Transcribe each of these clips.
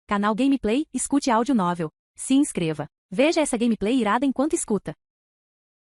Canal Gameplay, escute áudio novel. Se inscreva. Veja essa gameplay irada enquanto escuta.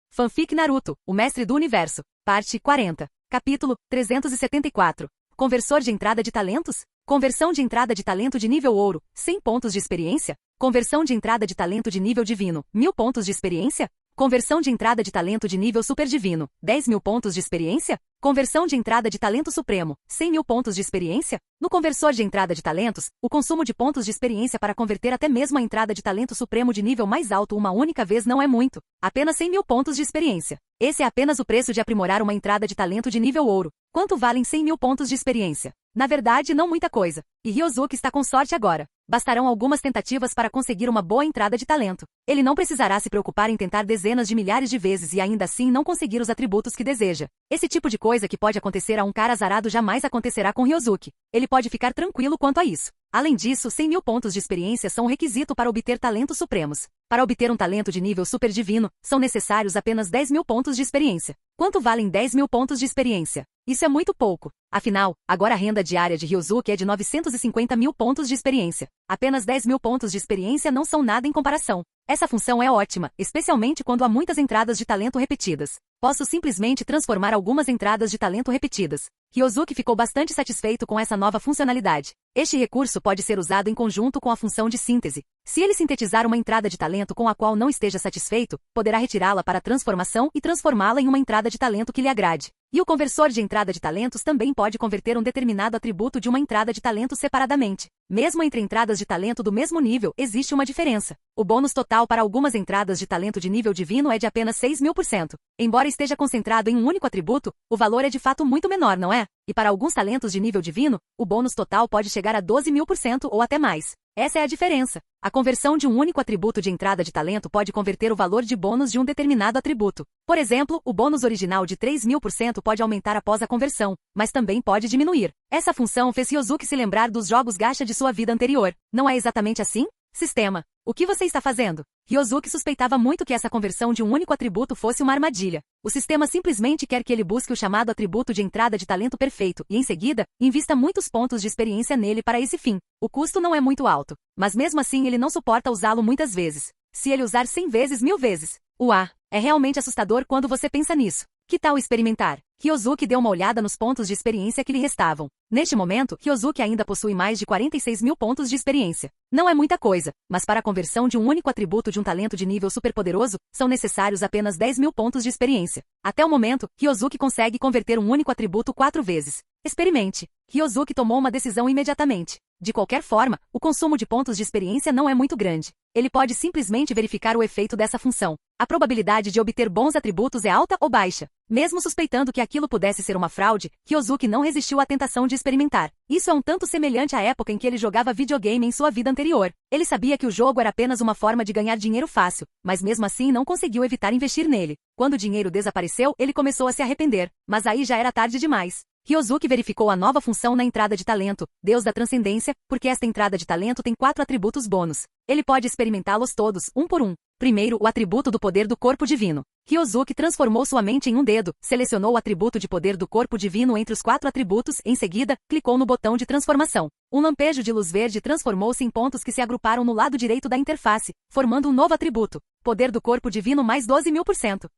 Fanfic Naruto, o mestre do universo. Parte 40. Capítulo 374. Conversor de entrada de talentos? Conversão de entrada de talento de nível ouro, 100 pontos de experiência. Conversão de entrada de talento de nível divino, 1000 pontos de experiência. Conversão de entrada de talento de nível super divino, 10.000 pontos de experiência. Conversão de entrada de talento supremo, 100.000 pontos de experiência. No conversor de entrada de talentos, o consumo de pontos de experiência para converter até mesmo a entrada de talento supremo de nível mais alto uma única vez não é muito. Apenas 100.000 pontos de experiência. Esse é apenas o preço de aprimorar uma entrada de talento de nível ouro. Quanto valem 100.000 pontos de experiência? Na verdade, não muita coisa. E Ryozuki está com sorte agora. Bastarão algumas tentativas para conseguir uma boa entrada de talento. Ele não precisará se preocupar em tentar dezenas de milhares de vezes e ainda assim não conseguir os atributos que deseja. Esse tipo de coisa que pode acontecer a um cara azarado jamais acontecerá com Ryozuki. Ele pode ficar tranquilo quanto a isso. Além disso, 100.000 pontos de experiência são um requisito para obter talentos supremos. Para obter um talento de nível super divino, são necessários apenas 10.000 pontos de experiência. Quanto valem 10.000 pontos de experiência? Isso é muito pouco. Afinal, agora a renda diária de Ryozuki é de 950.000 pontos de experiência. Apenas 10.000 pontos de experiência não são nada em comparação. Essa função é ótima, especialmente quando há muitas entradas de talento repetidas. Posso simplesmente transformar algumas entradas de talento repetidas. Ryozuki ficou bastante satisfeito com essa nova funcionalidade. Este recurso pode ser usado em conjunto com a função de síntese. Se ele sintetizar uma entrada de talento com a qual não esteja satisfeito, poderá retirá-la para transformação e transformá-la em uma entrada de talento que lhe agrade. E o conversor de entrada de talentos também pode converter um determinado atributo de uma entrada de talento separadamente. Mesmo entre entradas de talento do mesmo nível, existe uma diferença. O bônus total para algumas entradas de talento de nível divino é de apenas 6.000%. Embora esteja concentrado em um único atributo, o valor é de fato muito menor, não é? E para alguns talentos de nível divino, o bônus total pode chegar a 12.000% ou até mais. Essa é a diferença. A conversão de um único atributo de entrada de talento pode converter o valor de bônus de um determinado atributo. Por exemplo, o bônus original de 3.000% pode aumentar após a conversão, mas também pode diminuir. Essa função fez Ryozuki se lembrar dos jogos gacha de sua vida anterior. Não é exatamente assim? Sistema. O que você está fazendo? Ryozuki suspeitava muito que essa conversão de um único atributo fosse uma armadilha. O sistema simplesmente quer que ele busque o chamado atributo de entrada de talento perfeito e, em seguida, invista muitos pontos de experiência nele para esse fim. O custo não é muito alto, mas mesmo assim ele não suporta usá-lo muitas vezes. Se ele usar 100 vezes, 1000 vezes. Uá, é realmente assustador quando você pensa nisso. Que tal experimentar? Ryozuki deu uma olhada nos pontos de experiência que lhe restavam. Neste momento, Ryozuki ainda possui mais de 46.000 pontos de experiência. Não é muita coisa, mas para a conversão de um único atributo de um talento de nível superpoderoso, são necessários apenas 10.000 pontos de experiência. Até o momento, Ryozuki consegue converter um único atributo 4 vezes. Experimente. Ryozuki tomou uma decisão imediatamente. De qualquer forma, o consumo de pontos de experiência não é muito grande. Ele pode simplesmente verificar o efeito dessa função. A probabilidade de obter bons atributos é alta ou baixa? Mesmo suspeitando que aquilo pudesse ser uma fraude, Ryozuki não resistiu à tentação de experimentar. Isso é um tanto semelhante à época em que ele jogava videogame em sua vida anterior. Ele sabia que o jogo era apenas uma forma de ganhar dinheiro fácil, mas mesmo assim não conseguiu evitar investir nele. Quando o dinheiro desapareceu, ele começou a se arrepender, mas aí já era tarde demais. Ryozuki verificou a nova função na entrada de talento, Deus da Transcendência, porque esta entrada de talento tem 4 atributos bônus. Ele pode experimentá-los todos, um por um. Primeiro, o atributo do poder do corpo divino. Ryozuki transformou sua mente em um dedo, selecionou o atributo de poder do corpo divino entre os 4 atributos, em seguida, clicou no botão de transformação. Um lampejo de luz verde transformou-se em pontos que se agruparam no lado direito da interface, formando um novo atributo, poder do corpo divino mais 12.000%.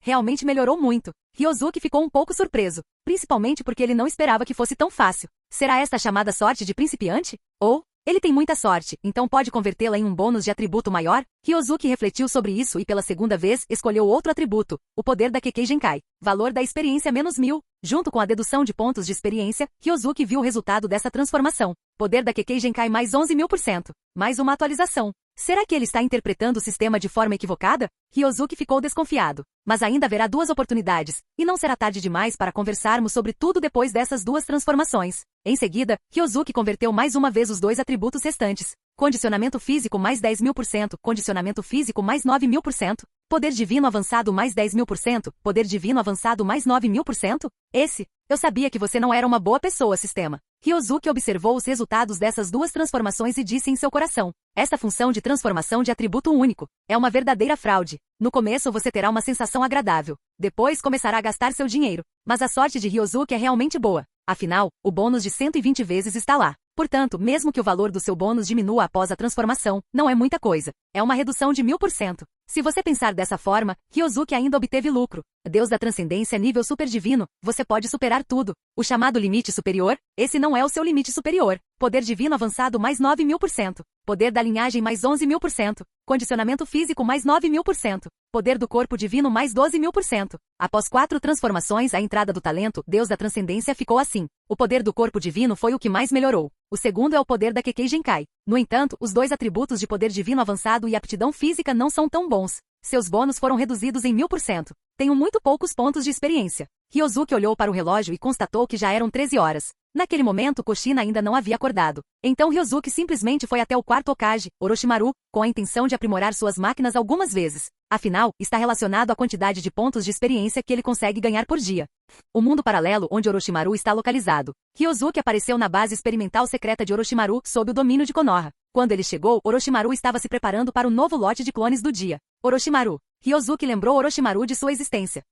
Realmente melhorou muito. Ryozuki ficou um pouco surpreso, principalmente porque ele não esperava que fosse tão fácil. Será esta chamada sorte de principiante? Ou, ele tem muita sorte, então pode convertê-la em um bônus de atributo maior? Ryozuki refletiu sobre isso e pela segunda vez escolheu outro atributo, o poder da Kekkei Genkai. Valor da experiência menos 1000. Junto com a dedução de pontos de experiência, Ryozuki viu o resultado dessa transformação. Poder da Kekkei Genkai mais 11.000%. Mais uma atualização. Será que ele está interpretando o sistema de forma equivocada? Ryozuki ficou desconfiado. Mas ainda haverá 2 oportunidades, e não será tarde demais para conversarmos sobre tudo depois dessas 2 transformações. Em seguida, Ryozuki converteu mais uma vez os 2 atributos restantes. Condicionamento físico mais 10.000%, condicionamento físico mais 9.000%, poder divino avançado mais 10.000%, poder divino avançado mais 9.000%? Eu sabia que você não era uma boa pessoa, sistema. Ryozuki observou os resultados dessas 2 transformações e disse em seu coração. Essa função de transformação de atributo único é uma verdadeira fraude. No começo você terá uma sensação agradável. Depois começará a gastar seu dinheiro. Mas a sorte de Ryozuki é realmente boa. Afinal, o bônus de 120 vezes está lá. Portanto, mesmo que o valor do seu bônus diminua após a transformação, não é muita coisa. É uma redução de 1000%. Se você pensar dessa forma, Ryozuki ainda obteve lucro. Deus da transcendência nível super divino, você pode superar tudo. O chamado limite superior, esse não é o seu limite superior. Poder divino avançado mais 9000%. Poder da linhagem mais 11.000%. Condicionamento físico mais 9000%. Poder do corpo divino mais 12.000%. Após 4 transformações, a entrada do talento, Deus da transcendência, ficou assim. O poder do corpo divino foi o que mais melhorou. O segundo é o poder da Kekkei Genkai. No entanto, os 2 atributos de poder divino avançado e aptidão física não são tão bons. Seus bônus foram reduzidos em 1000%. Tenho muito poucos pontos de experiência. Ryozuki olhou para o relógio e constatou que já eram 13 horas. Naquele momento, Kushina ainda não havia acordado. Então Ryozuki simplesmente foi até o quarto Hokage, Orochimaru, com a intenção de aprimorar suas máquinas algumas vezes. Afinal, está relacionado à quantidade de pontos de experiência que ele consegue ganhar por dia. O mundo paralelo onde Orochimaru está localizado. Ryozuki apareceu na base experimental secreta de Orochimaru sob o domínio de Konoha. Quando ele chegou, Orochimaru estava se preparando para o novo lote de clones do dia. Orochimaru. Ryozuki lembrou Orochimaru de sua existência.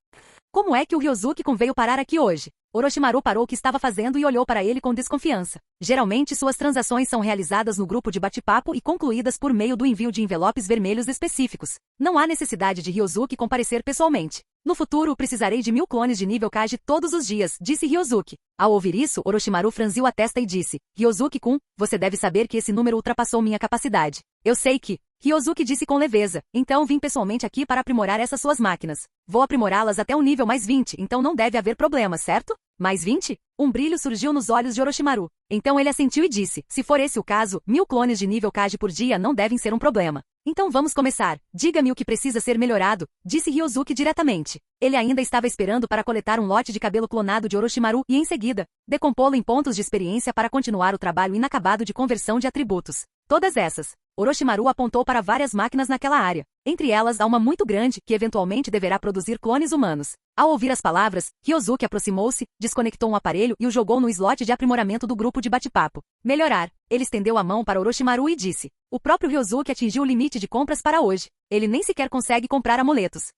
Como é que o Ryozuki veio parar aqui hoje? Orochimaru parou o que estava fazendo e olhou para ele com desconfiança. Geralmente suas transações são realizadas no grupo de bate-papo e concluídas por meio do envio de envelopes vermelhos específicos. Não há necessidade de Ryozuki comparecer pessoalmente. No futuro, precisarei de 1000 clones de nível Kage todos os dias, disse Ryozuki. Ao ouvir isso, Orochimaru franziu a testa e disse, Ryozuki-kun, você deve saber que esse número ultrapassou minha capacidade. Eu sei que... Ryozuki disse com leveza, então vim pessoalmente aqui para aprimorar essas suas máquinas. Vou aprimorá-las até um nível mais 20, então não deve haver problema, certo? Mais 20? Um brilho surgiu nos olhos de Orochimaru. Então ele assentiu e disse, se for esse o caso, 1000 clones de nível Kage por dia não devem ser um problema. Então vamos começar. Diga-me o que precisa ser melhorado, disse Ryozuki diretamente. Ele ainda estava esperando para coletar um lote de cabelo clonado de Orochimaru e, em seguida, decompô-lo em pontos de experiência para continuar o trabalho inacabado de conversão de atributos. Todas essas. Orochimaru apontou para várias máquinas naquela área. Entre elas há uma muito grande que eventualmente deverá produzir clones humanos. Ao ouvir as palavras, Ryozuki aproximou-se, desconectou um aparelho e o jogou no slot de aprimoramento do grupo de bate-papo. Melhorar. Ele estendeu a mão para Orochimaru e disse. O próprio Ryozuki atingiu o limite de compras para hoje. Ele nem sequer consegue comprar amuletos.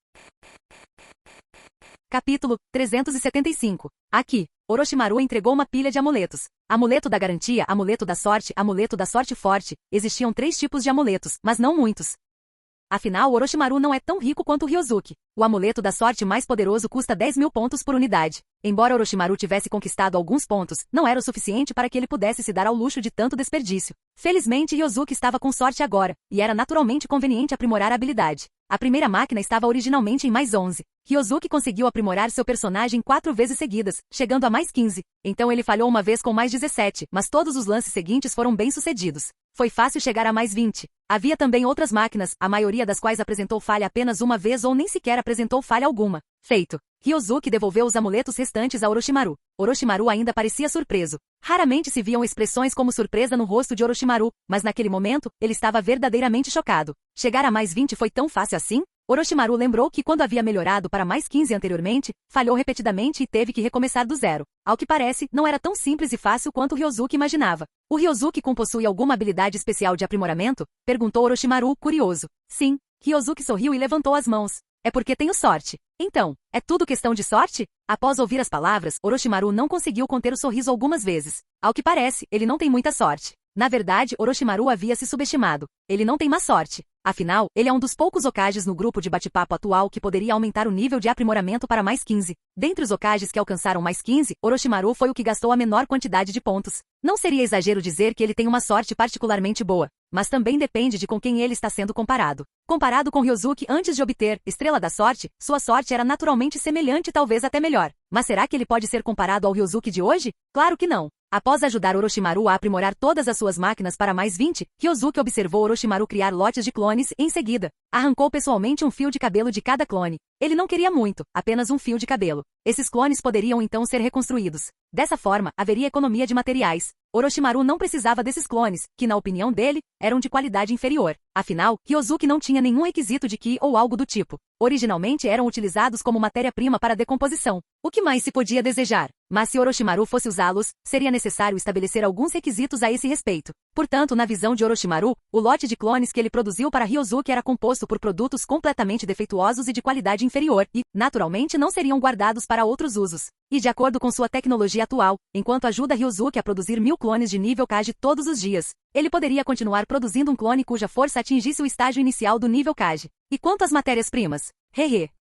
Capítulo 375. Aqui, Orochimaru entregou uma pilha de amuletos. Amuleto da garantia, amuleto da sorte forte. Existiam 3 tipos de amuletos, mas não muitos. Afinal, Orochimaru não é tão rico quanto Ryozuki. O amuleto da sorte mais poderoso custa 10.000 pontos por unidade. Embora Orochimaru tivesse conquistado alguns pontos, não era o suficiente para que ele pudesse se dar ao luxo de tanto desperdício. Felizmente, Ryozuki estava com sorte agora, e era naturalmente conveniente aprimorar a habilidade. A primeira máquina estava originalmente em mais 11. Ryozuki conseguiu aprimorar seu personagem 4 vezes seguidas, chegando a mais 15. Então ele falhou uma vez com mais 17, mas todos os lances seguintes foram bem-sucedidos. Foi fácil chegar a mais 20. Havia também outras máquinas, a maioria das quais apresentou falha apenas uma vez ou nem sequer apresentou falha alguma. Feito. Ryozuki devolveu os amuletos restantes a Orochimaru. Orochimaru ainda parecia surpreso. Raramente se viam expressões como surpresa no rosto de Orochimaru, mas naquele momento, ele estava verdadeiramente chocado. Chegar a mais 20 foi tão fácil assim? Orochimaru lembrou que quando havia melhorado para mais 15 anteriormente, falhou repetidamente e teve que recomeçar do zero. Ao que parece, não era tão simples e fácil quanto Ryozuki imaginava. O Ryozuki-kun possui alguma habilidade especial de aprimoramento? Perguntou Orochimaru, curioso. Sim. Ryozuki sorriu e levantou as mãos. É porque tenho sorte. Então, é tudo questão de sorte? Após ouvir as palavras, Orochimaru não conseguiu conter o sorriso algumas vezes. Ao que parece, ele não tem muita sorte. Na verdade, Orochimaru havia se subestimado. Ele não tem má sorte. Afinal, ele é um dos poucos Hokages no grupo de bate-papo atual que poderia aumentar o nível de aprimoramento para mais 15. Dentre os Hokages que alcançaram mais 15, Orochimaru foi o que gastou a menor quantidade de pontos. Não seria exagero dizer que ele tem uma sorte particularmente boa, mas também depende de com quem ele está sendo comparado. Comparado com Ryozuki antes de obter Estrela da Sorte, sua sorte era naturalmente semelhante e talvez até melhor. Mas será que ele pode ser comparado ao Ryozuki de hoje? Claro que não. Após ajudar Orochimaru a aprimorar todas as suas máquinas para mais 20, Ryozuki observou Orochimaru criar lotes de clones e, em seguida, arrancou pessoalmente um fio de cabelo de cada clone. Ele não queria muito, apenas um fio de cabelo. Esses clones poderiam então ser reconstruídos. Dessa forma, haveria economia de materiais. Orochimaru não precisava desses clones, que na opinião dele, eram de qualidade inferior. Afinal, Ryozuki não tinha nenhum requisito de Ki ou algo do tipo. Originalmente eram utilizados como matéria-prima para decomposição. O que mais se podia desejar? Mas se Orochimaru fosse usá-los, seria necessário estabelecer alguns requisitos a esse respeito. Portanto, na visão de Orochimaru, o lote de clones que ele produziu para Ryosuke era composto por produtos completamente defeituosos e de qualidade inferior e, naturalmente, não seriam guardados para outros usos. E de acordo com sua tecnologia atual, enquanto ajuda Ryosuke a produzir 1000 clones de nível Kage todos os dias, ele poderia continuar produzindo um clone cuja força atingisse o estágio inicial do nível Kage. E quanto às matérias-primas?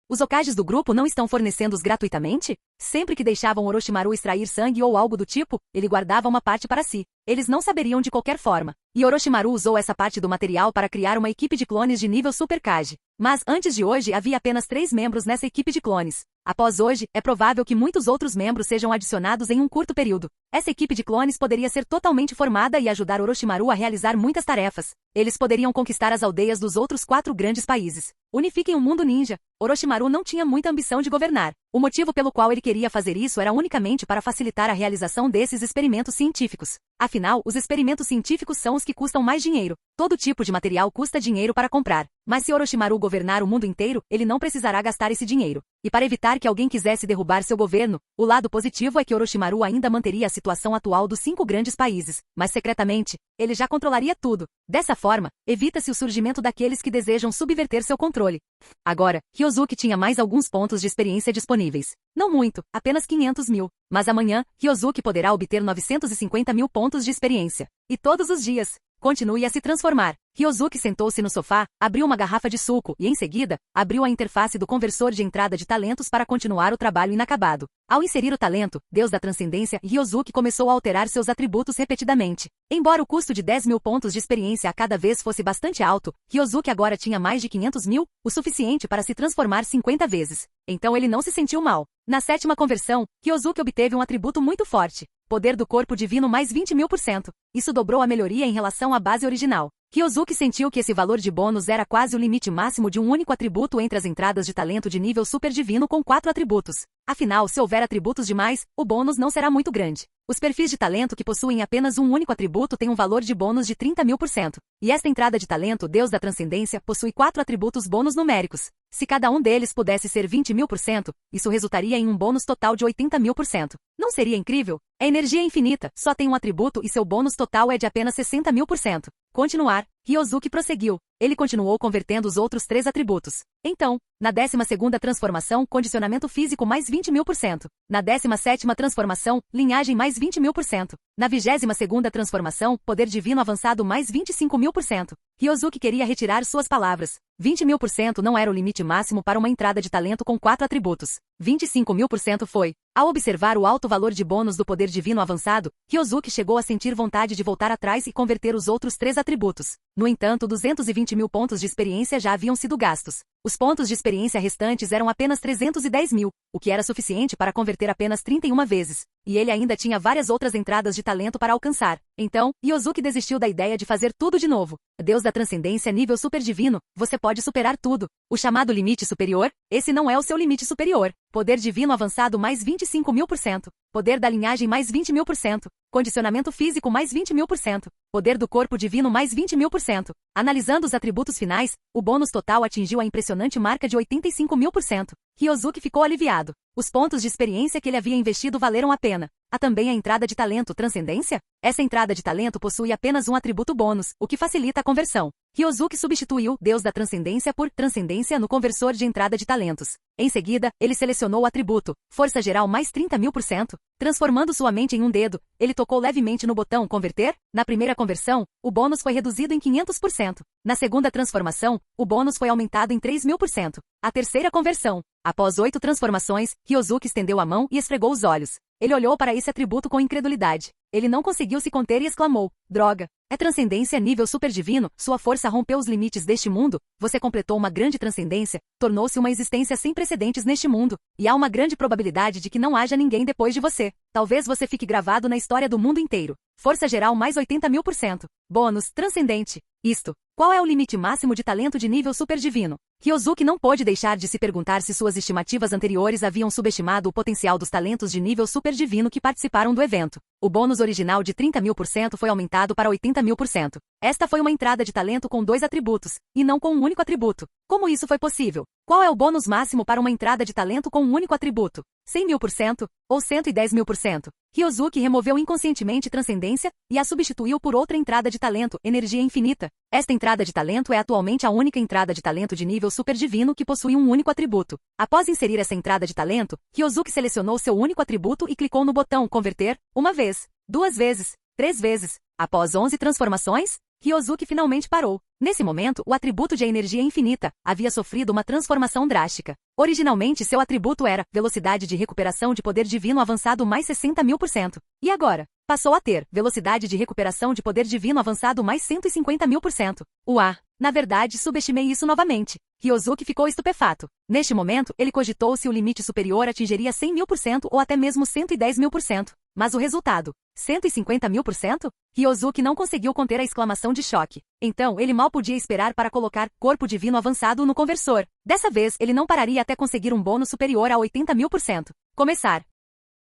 Os Hokages do grupo não estão fornecendo-os gratuitamente? Sempre que deixavam Orochimaru extrair sangue ou algo do tipo, ele guardava uma parte para si. Eles não saberiam de qualquer forma. E Orochimaru usou essa parte do material para criar uma equipe de clones de nível Super Kage. Mas, antes de hoje, havia apenas 3 membros nessa equipe de clones. Após hoje, é provável que muitos outros membros sejam adicionados em um curto período. Essa equipe de clones poderia ser totalmente formada e ajudar Orochimaru a realizar muitas tarefas. Eles poderiam conquistar as aldeias dos outros 4 grandes países. Unifiquem o mundo ninja. Orochimaru não tinha muita ambição de governar. O motivo pelo qual ele queria fazer isso era unicamente para facilitar a realização desses experimentos científicos. Afinal, os experimentos científicos são os que custam mais dinheiro. Todo tipo de material custa dinheiro para comprar. Mas se Orochimaru governar o mundo inteiro, ele não precisará gastar esse dinheiro. E para evitar que alguém quisesse derrubar seu governo, o lado positivo é que Orochimaru ainda manteria a situação atual dos 5 grandes países, mas secretamente, ele já controlaria tudo. Dessa forma, evita-se o surgimento daqueles que desejam subverter seu controle. Agora, Ryosuke tinha mais alguns pontos de experiência disponíveis. Não muito, apenas 500 mil. Mas amanhã, Ryosuke poderá obter 950 mil pontos de experiência. E todos os dias, continue a se transformar. Ryosuke sentou-se no sofá, abriu uma garrafa de suco e, em seguida, abriu a interface do conversor de entrada de talentos para continuar o trabalho inacabado. Ao inserir o talento, Deus da Transcendência, Ryosuke começou a alterar seus atributos repetidamente. Embora o custo de 10 mil pontos de experiência a cada vez fosse bastante alto, Ryosuke agora tinha mais de 500 mil, o suficiente para se transformar 50 vezes. Então ele não se sentiu mal. Na 7ª conversão, Ryosuke obteve um atributo muito forte. Poder do corpo divino mais 20.000%. Isso dobrou a melhoria em relação à base original. Ryosuke sentiu que esse valor de bônus era quase o limite máximo de um único atributo entre as entradas de talento de nível super divino com 4 atributos. Afinal, se houver atributos demais, o bônus não será muito grande. Os perfis de talento que possuem apenas um único atributo têm um valor de bônus de 30.000%. E esta entrada de talento, Deus da Transcendência, possui 4 atributos bônus numéricos. Se cada um deles pudesse ser 20.000%, isso resultaria em um bônus total de 80.000%. Não seria incrível? É energia infinita, só tem um atributo e seu bônus total é de apenas 60.000%. Continuar, Ryosuke prosseguiu. Ele continuou convertendo os outros 3 atributos. Então, na 12ª transformação, condicionamento físico mais 20.000%. Na 17ª transformação, linhagem mais 20.000%. Na 22ª transformação, poder divino avançado mais 25.000%. Ryosuke queria retirar suas palavras. 20.000% não era o limite máximo para uma entrada de talento com 4 atributos. 25.000% foi. Ao observar o alto valor de bônus do poder divino avançado, Ryosuke chegou a sentir vontade de voltar atrás e converter os outros 3 atributos. No entanto, 220 mil pontos de experiência já haviam sido gastos. Os pontos de experiência restantes eram apenas 310 mil, o que era suficiente para converter apenas 31 vezes. E ele ainda tinha várias outras entradas de talento para alcançar. Então, Ryosuke desistiu da ideia de fazer tudo de novo. Deus da Transcendência nível super divino, você pode superar tudo. O chamado limite superior? Esse não é o seu limite superior. Poder divino avançado mais 25.000%. Poder da linhagem mais 20.000%. Condicionamento físico mais 20.000%. Poder do corpo divino mais 20.000%. Analisando os atributos finais, o bônus total atingiu a impressionante marca de 85.000%. Ryosuke ficou aliviado. Os pontos de experiência que ele havia investido valeram a pena. Há também a entrada de talento Transcendência? Essa entrada de talento possui apenas um atributo bônus, o que facilita a conversão. Ryosuke substituiu Deus da Transcendência por Transcendência no conversor de entrada de talentos. Em seguida, ele selecionou o atributo Força Geral mais 30.000%. Transformando sua mente em um dedo, ele tocou levemente no botão Converter. Na primeira conversão, o bônus foi reduzido em 500%. Na segunda transformação, o bônus foi aumentado em 3.000%. A terceira conversão. Após 8 transformações, Ryosuke estendeu a mão e esfregou os olhos. Ele olhou para esse atributo com incredulidade. Ele não conseguiu se conter e exclamou: droga! É transcendência nível super divino, sua força rompeu os limites deste mundo, você completou uma grande transcendência, tornou-se uma existência sem precedentes neste mundo, e há uma grande probabilidade de que não haja ninguém depois de você. Talvez você fique gravado na história do mundo inteiro. Força geral mais 80.000%. Bônus, transcendente. Isto. Qual é o limite máximo de talento de nível super divino? Ryosuke não pôde deixar de se perguntar se suas estimativas anteriores haviam subestimado o potencial dos talentos de nível super divino que participaram do evento. O bônus original de 30.000% foi aumentado para 80.000%. Esta foi uma entrada de talento com 2 atributos, e não com um único atributo. Como isso foi possível? Qual é o bônus máximo para uma entrada de talento com um único atributo? 100.000%, ou 110.000%. Ryozuki removeu inconscientemente transcendência e a substituiu por outra entrada de talento, energia infinita. Esta entrada de talento é atualmente a única entrada de talento de nível super divino que possui um único atributo. Após inserir essa entrada de talento, Ryozuki selecionou seu único atributo e clicou no botão Converter, uma vez, 2 vezes, 3 vezes. Após 11 transformações, Ryozuki finalmente parou. Nesse momento, o atributo de energia infinita havia sofrido uma transformação drástica. Originalmente, seu atributo era velocidade de recuperação de poder divino avançado mais 60.000%. E agora, passou a ter velocidade de recuperação de poder divino avançado mais 150.000%. Uá! Na verdade, subestimei isso novamente. Ryozuki ficou estupefato. Neste momento, ele cogitou se o limite superior atingiria 100.000% ou até mesmo 110.000%. Mas o resultado, 150.000%? Ryozuki não conseguiu conter a exclamação de choque. Então, ele mal podia esperar para colocar corpo divino avançado no conversor. Dessa vez, ele não pararia até conseguir um bônus superior a 80.000%. Começar.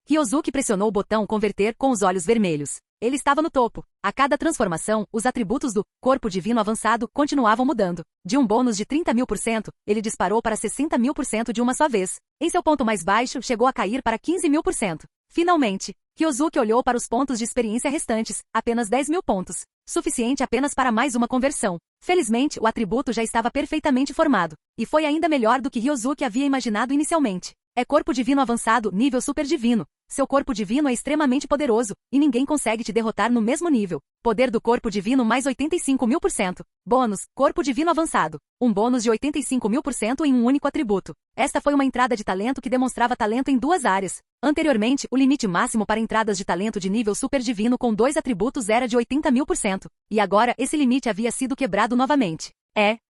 Ryozuki pressionou o botão Converter com os olhos vermelhos. Ele estava no topo. A cada transformação, os atributos do corpo divino avançado continuavam mudando. De um bônus de 30.000%, ele disparou para 60.000% de uma só vez. Em seu ponto mais baixo, chegou a cair para 15.000%. Finalmente, Ryozuki olhou para os pontos de experiência restantes, apenas 10.000 pontos. Suficiente apenas para mais uma conversão. Felizmente, o atributo já estava perfeitamente formado. E foi ainda melhor do que Ryozuki havia imaginado inicialmente. É corpo divino avançado, nível super divino. Seu corpo divino é extremamente poderoso, e ninguém consegue te derrotar no mesmo nível. Poder do corpo divino mais 85.000%. Bônus, corpo divino avançado. Um bônus de 85.000% em um único atributo. Esta foi uma entrada de talento que demonstrava talento em 2 áreas. Anteriormente, o limite máximo para entradas de talento de nível super divino com 2 atributos era de 80.000%. E agora, esse limite havia sido quebrado novamente.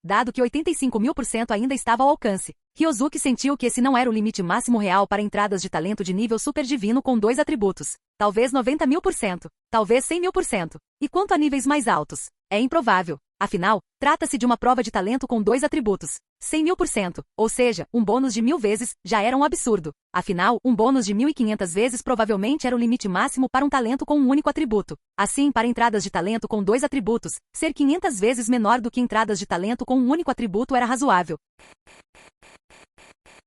Dado que 85.000% ainda estava ao alcance. Ryozuki sentiu que esse não era o limite máximo real para entradas de talento de nível super divino com 2 atributos. Talvez 90.000%, talvez 100.000%. E quanto a níveis mais altos? É improvável. Afinal, trata-se de uma prova de talento com 2 atributos. 100.000%, ou seja, um bônus de 1.000 vezes, já era um absurdo. Afinal, um bônus de 1.500 vezes provavelmente era o limite máximo para um talento com um único atributo. Assim, para entradas de talento com 2 atributos, ser 500 vezes menor do que entradas de talento com um único atributo era razoável.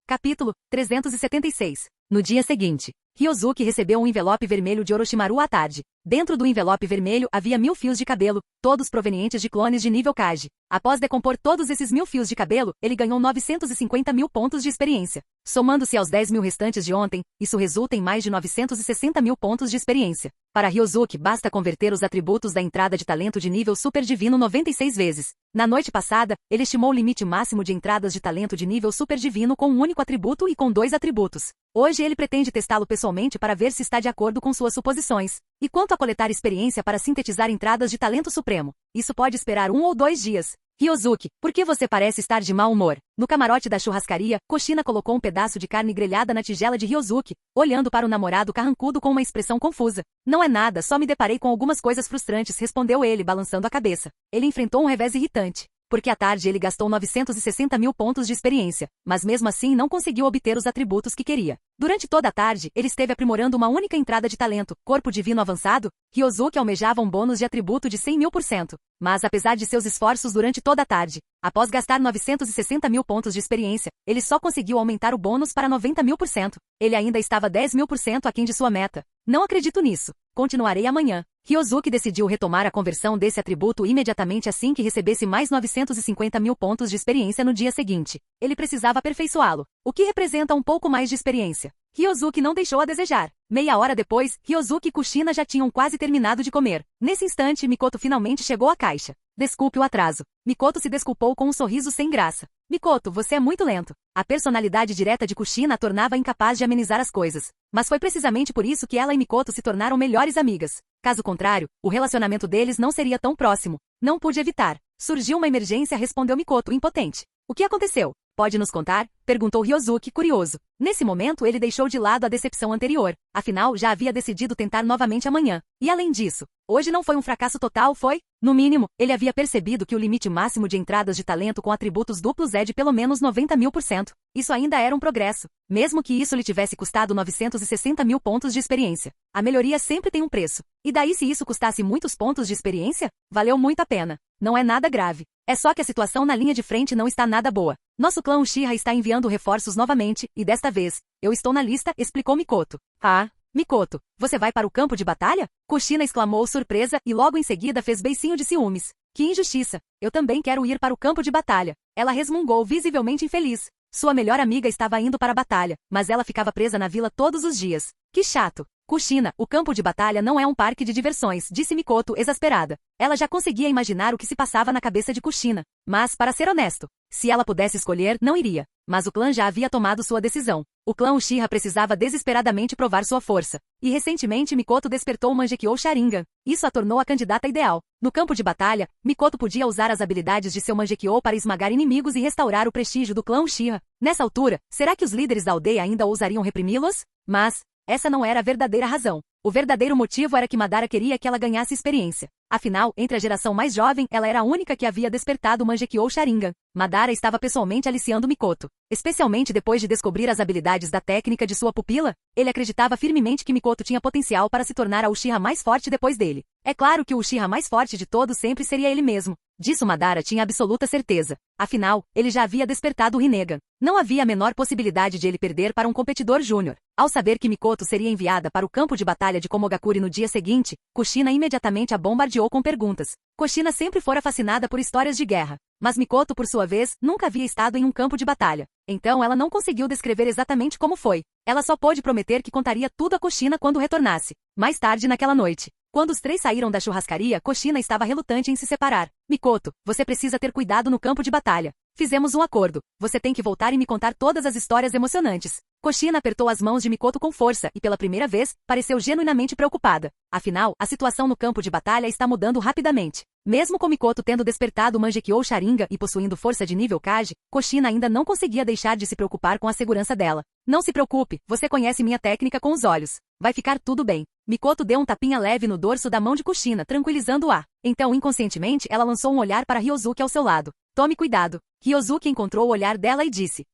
Capítulo 376. No dia seguinte, Ryozuki recebeu um envelope vermelho de Orochimaru à tarde. Dentro do envelope vermelho havia 1.000 fios de cabelo, todos provenientes de clones de nível Kage. Após decompor todos esses 1.000 fios de cabelo, ele ganhou 950.000 pontos de experiência. Somando-se aos 10.000 restantes de ontem, isso resulta em mais de 960.000 pontos de experiência. Para Ryozuki, basta converter os atributos da entrada de talento de nível super divino 96 vezes. Na noite passada, ele estimou o limite máximo de entradas de talento de nível super divino com um único atributo e com 2 atributos. Hoje ele pretende testá-lo pessoalmente para ver se está de acordo com suas suposições. E quanto a coletar experiência para sintetizar entradas de talento supremo? Isso pode esperar 1 ou 2 dias. Ryozuki, por que você parece estar de mau humor? No camarote da churrascaria, Kushina colocou um pedaço de carne grelhada na tigela de Ryozuki, olhando para o namorado carrancudo com uma expressão confusa. Não é nada, só me deparei com algumas coisas frustrantes, respondeu ele, balançando a cabeça. Ele enfrentou um revés irritante. Porque à tarde ele gastou 960.000 pontos de experiência, mas mesmo assim não conseguiu obter os atributos que queria. Durante toda a tarde, ele esteve aprimorando uma única entrada de talento, corpo divino avançado. Ryozuki almejava um bônus de atributo de 100.000%. Mas apesar de seus esforços durante toda a tarde, após gastar 960.000 pontos de experiência, ele só conseguiu aumentar o bônus para 90.000%. Ele ainda estava 10.000% aquém de sua meta. Não acredito nisso. Continuarei amanhã. Ryozuki decidiu retomar a conversão desse atributo imediatamente assim que recebesse mais 950.000 pontos de experiência no dia seguinte. Ele precisava aperfeiçoá-lo, o que representa um pouco mais de experiência. Ryozuki não deixou a desejar. Meia hora depois, Ryozuki e Kushina já tinham quase terminado de comer. Nesse instante, Mikoto finalmente chegou à caixa. Desculpe o atraso. Mikoto se desculpou com um sorriso sem graça. Mikoto, você é muito lento. A personalidade direta de Kushina a tornava incapaz de amenizar as coisas. Mas foi precisamente por isso que ela e Mikoto se tornaram melhores amigas. Caso contrário, o relacionamento deles não seria tão próximo. Não pude evitar. Surgiu uma emergência, respondeu Mikoto, impotente. O que aconteceu? Pode nos contar? Perguntou Ryozuki, curioso. Nesse momento ele deixou de lado a decepção anterior. Afinal, já havia decidido tentar novamente amanhã. E além disso, hoje não foi um fracasso total, foi? No mínimo, ele havia percebido que o limite máximo de entradas de talento com atributos duplos é de pelo menos 90.000%. Isso ainda era um progresso. Mesmo que isso lhe tivesse custado 960.000 pontos de experiência. A melhoria sempre tem um preço. E daí se isso custasse muitos pontos de experiência? Valeu muito a pena. não é nada grave. É só que a situação na linha de frente não está nada boa. Nosso clã Uchiha está enviando reforços novamente, e desta vez, eu estou na lista, explicou Mikoto. Ah, Mikoto, você vai para o campo de batalha? Kushina exclamou surpresa e logo em seguida fez beicinho de ciúmes. Que injustiça! Eu também quero ir para o campo de batalha. Ela resmungou visivelmente infeliz. Sua melhor amiga estava indo para a batalha, mas ela ficava presa na vila todos os dias. Que chato! Kushina, o campo de batalha não é um parque de diversões, disse Mikoto exasperada. Ela já conseguia imaginar o que se passava na cabeça de Kushina. Mas, para ser honesto, se ela pudesse escolher, não iria. Mas o clã já havia tomado sua decisão. O clã Uchiha precisava desesperadamente provar sua força. E recentemente Mikoto despertou o Mangekyou Sharingan. Isso a tornou a candidata ideal. No campo de batalha, Mikoto podia usar as habilidades de seu Mangekyou para esmagar inimigos e restaurar o prestígio do clã Uchiha. Nessa altura, será que os líderes da aldeia ainda ousariam reprimi-los? Mas essa não era a verdadeira razão. O verdadeiro motivo era que Madara queria que ela ganhasse experiência. Afinal, entre a geração mais jovem, ela era a única que havia despertado o Mangekyou Sharingan. Madara estava pessoalmente aliciando Mikoto. Especialmente depois de descobrir as habilidades da técnica de sua pupila, ele acreditava firmemente que Mikoto tinha potencial para se tornar a Uchiha mais forte depois dele. É claro que o Uchiha mais forte de todos sempre seria ele mesmo. Disso Madara tinha absoluta certeza. Afinal, ele já havia despertado o Rinnegan. Não havia a menor possibilidade de ele perder para um competidor júnior. Ao saber que Mikoto seria enviada para o campo de batalha de Komogakuri no dia seguinte, Kushina imediatamente a bombardeou com perguntas. Kushina sempre fora fascinada por histórias de guerra. Mas Mikoto, por sua vez, nunca havia estado em um campo de batalha. Então ela não conseguiu descrever exatamente como foi. Ela só pôde prometer que contaria tudo a Kushina quando retornasse. Mais tarde naquela noite, quando os três saíram da churrascaria, Kushina estava relutante em se separar. Mikoto, você precisa ter cuidado no campo de batalha. Fizemos um acordo. Você tem que voltar e me contar todas as histórias emocionantes. Kushina apertou as mãos de Mikoto com força e, pela primeira vez, pareceu genuinamente preocupada. Afinal, a situação no campo de batalha está mudando rapidamente. Mesmo com Mikoto tendo despertado o Mangekyou Sharingan e possuindo força de nível Kage, Kushina ainda não conseguia deixar de se preocupar com a segurança dela. Não se preocupe, você conhece minha técnica com os olhos. Vai ficar tudo bem. Mikoto deu um tapinha leve no dorso da mão de Kushina, tranquilizando-a. Então, inconscientemente, ela lançou um olhar para Ryosuke ao seu lado. Tome cuidado. Ryosuke encontrou o olhar dela e disse.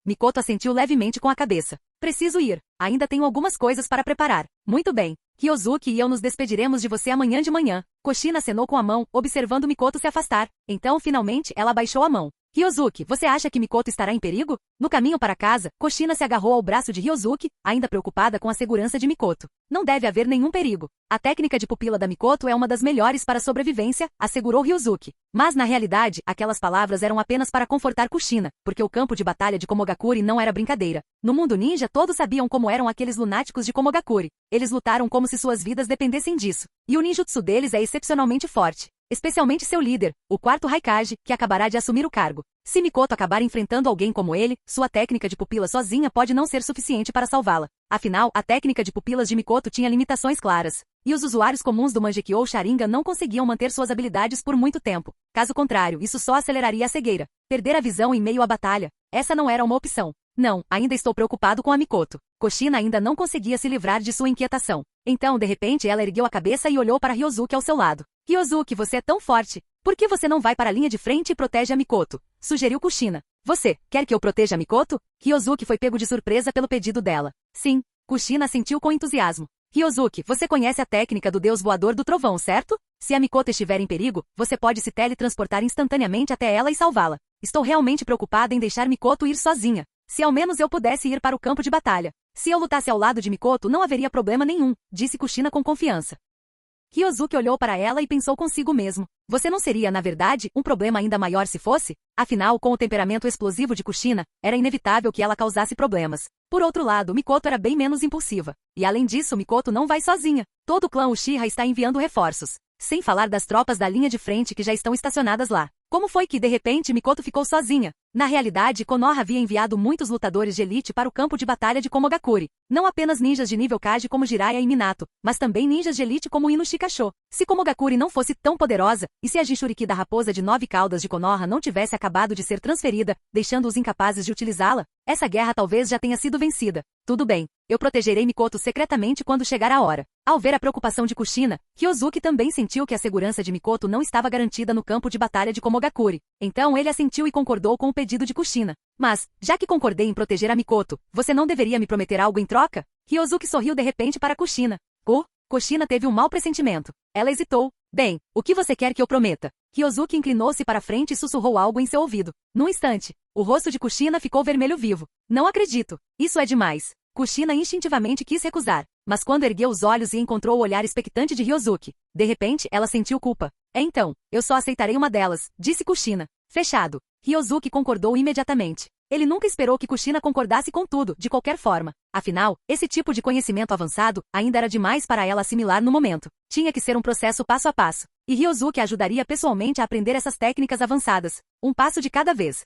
Mikoto assentiu levemente com a cabeça. Preciso ir. Ainda tenho algumas coisas para preparar. Muito bem. Ryosuke e eu nos despediremos de você amanhã de manhã. Kushina acenou com a mão, observando Mikoto se afastar. Então, finalmente, ela abaixou a mão. Ryosuke, você acha que Mikoto estará em perigo? No caminho para casa, Kushina se agarrou ao braço de Ryosuke, ainda preocupada com a segurança de Mikoto. Não deve haver nenhum perigo. A técnica de pupila da Mikoto é uma das melhores para a sobrevivência, assegurou Ryosuke. Mas, na realidade, aquelas palavras eram apenas para confortar Kushina, porque o campo de batalha de Komogakuri não era brincadeira. No mundo ninja, todos sabiam como eram aqueles lunáticos de Komogakuri. Eles lutaram como se suas vidas dependessem disso. E o ninjutsu deles é excepcionalmente forte. Especialmente seu líder, o quarto Raikage, que acabará de assumir o cargo. Se Mikoto acabar enfrentando alguém como ele, sua técnica de pupila sozinha pode não ser suficiente para salvá-la. Afinal, a técnica de pupilas de Mikoto tinha limitações claras. E os usuários comuns do Mangekyou Sharingan não conseguiam manter suas habilidades por muito tempo. Caso contrário, isso só aceleraria a cegueira. Perder a visão em meio à batalha. Essa não era uma opção. Não, ainda estou preocupado com a Mikoto. Kushina ainda não conseguia se livrar de sua inquietação. Então, de repente, ela ergueu a cabeça e olhou para Ryosuke ao seu lado. Ryosuke, você é tão forte. Por que você não vai para a linha de frente e protege a Mikoto? Sugeriu Kushina. Você, quer que eu proteja a Mikoto? Ryosuke foi pego de surpresa pelo pedido dela. Sim, Kushina assentiu com entusiasmo. Ryosuke, você conhece a técnica do deus voador do trovão, certo? Se a Mikoto estiver em perigo, você pode se teletransportar instantaneamente até ela e salvá-la. Estou realmente preocupada em deixar Mikoto ir sozinha. Se ao menos eu pudesse ir para o campo de batalha. Se eu lutasse ao lado de Mikoto não haveria problema nenhum, disse Kushina com confiança. Ryosuke olhou para ela e pensou consigo mesmo. Você não seria, na verdade, um problema ainda maior se fosse? Afinal, com o temperamento explosivo de Kushina, era inevitável que ela causasse problemas. Por outro lado, Mikoto era bem menos impulsiva. E além disso, Mikoto não vai sozinha. Todo o clã Uchiha está enviando reforços. Sem falar das tropas da linha de frente que já estão estacionadas lá. Como foi que, de repente, Mikoto ficou sozinha? Na realidade, Konoha havia enviado muitos lutadores de elite para o campo de batalha de Komogakuri. Não apenas ninjas de nível Kage como Jiraiya e Minato, mas também ninjas de elite como Ino Shikasho. Se Komogakuri não fosse tão poderosa, e se a Jinchuriki da raposa de 9 caudas de Konoha não tivesse acabado de ser transferida, deixando-os incapazes de utilizá-la, essa guerra talvez já tenha sido vencida. Tudo bem, eu protegerei Mikoto secretamente quando chegar a hora. Ao ver a preocupação de Kushina, Ryosuke também sentiu que a segurança de Mikoto não estava garantida no campo de batalha de Komogakuri. Então ele assentiu e concordou com o pedido de Kushina. Mas, já que concordei em proteger a Mikoto, você não deveria me prometer algo em troca? Ryosuke sorriu de repente para Kushina. Kushina teve um mau pressentimento. Ela hesitou. Bem, o que você quer que eu prometa? Ryozuki inclinou-se para frente e sussurrou algo em seu ouvido. Num instante, o rosto de Kushina ficou vermelho vivo. Não acredito. Isso é demais. Kushina instintivamente quis recusar, mas quando ergueu os olhos e encontrou o olhar expectante de Ryozuki, de repente ela sentiu culpa. Então, eu só aceitarei uma delas, disse Kushina. Fechado. Ryozuki concordou imediatamente. Ele nunca esperou que Kushina concordasse com tudo, de qualquer forma. Afinal, esse tipo de conhecimento avançado ainda era demais para ela assimilar no momento. Tinha que ser um processo passo a passo. E Ryozuki ajudaria pessoalmente a aprender essas técnicas avançadas. Um passo de cada vez.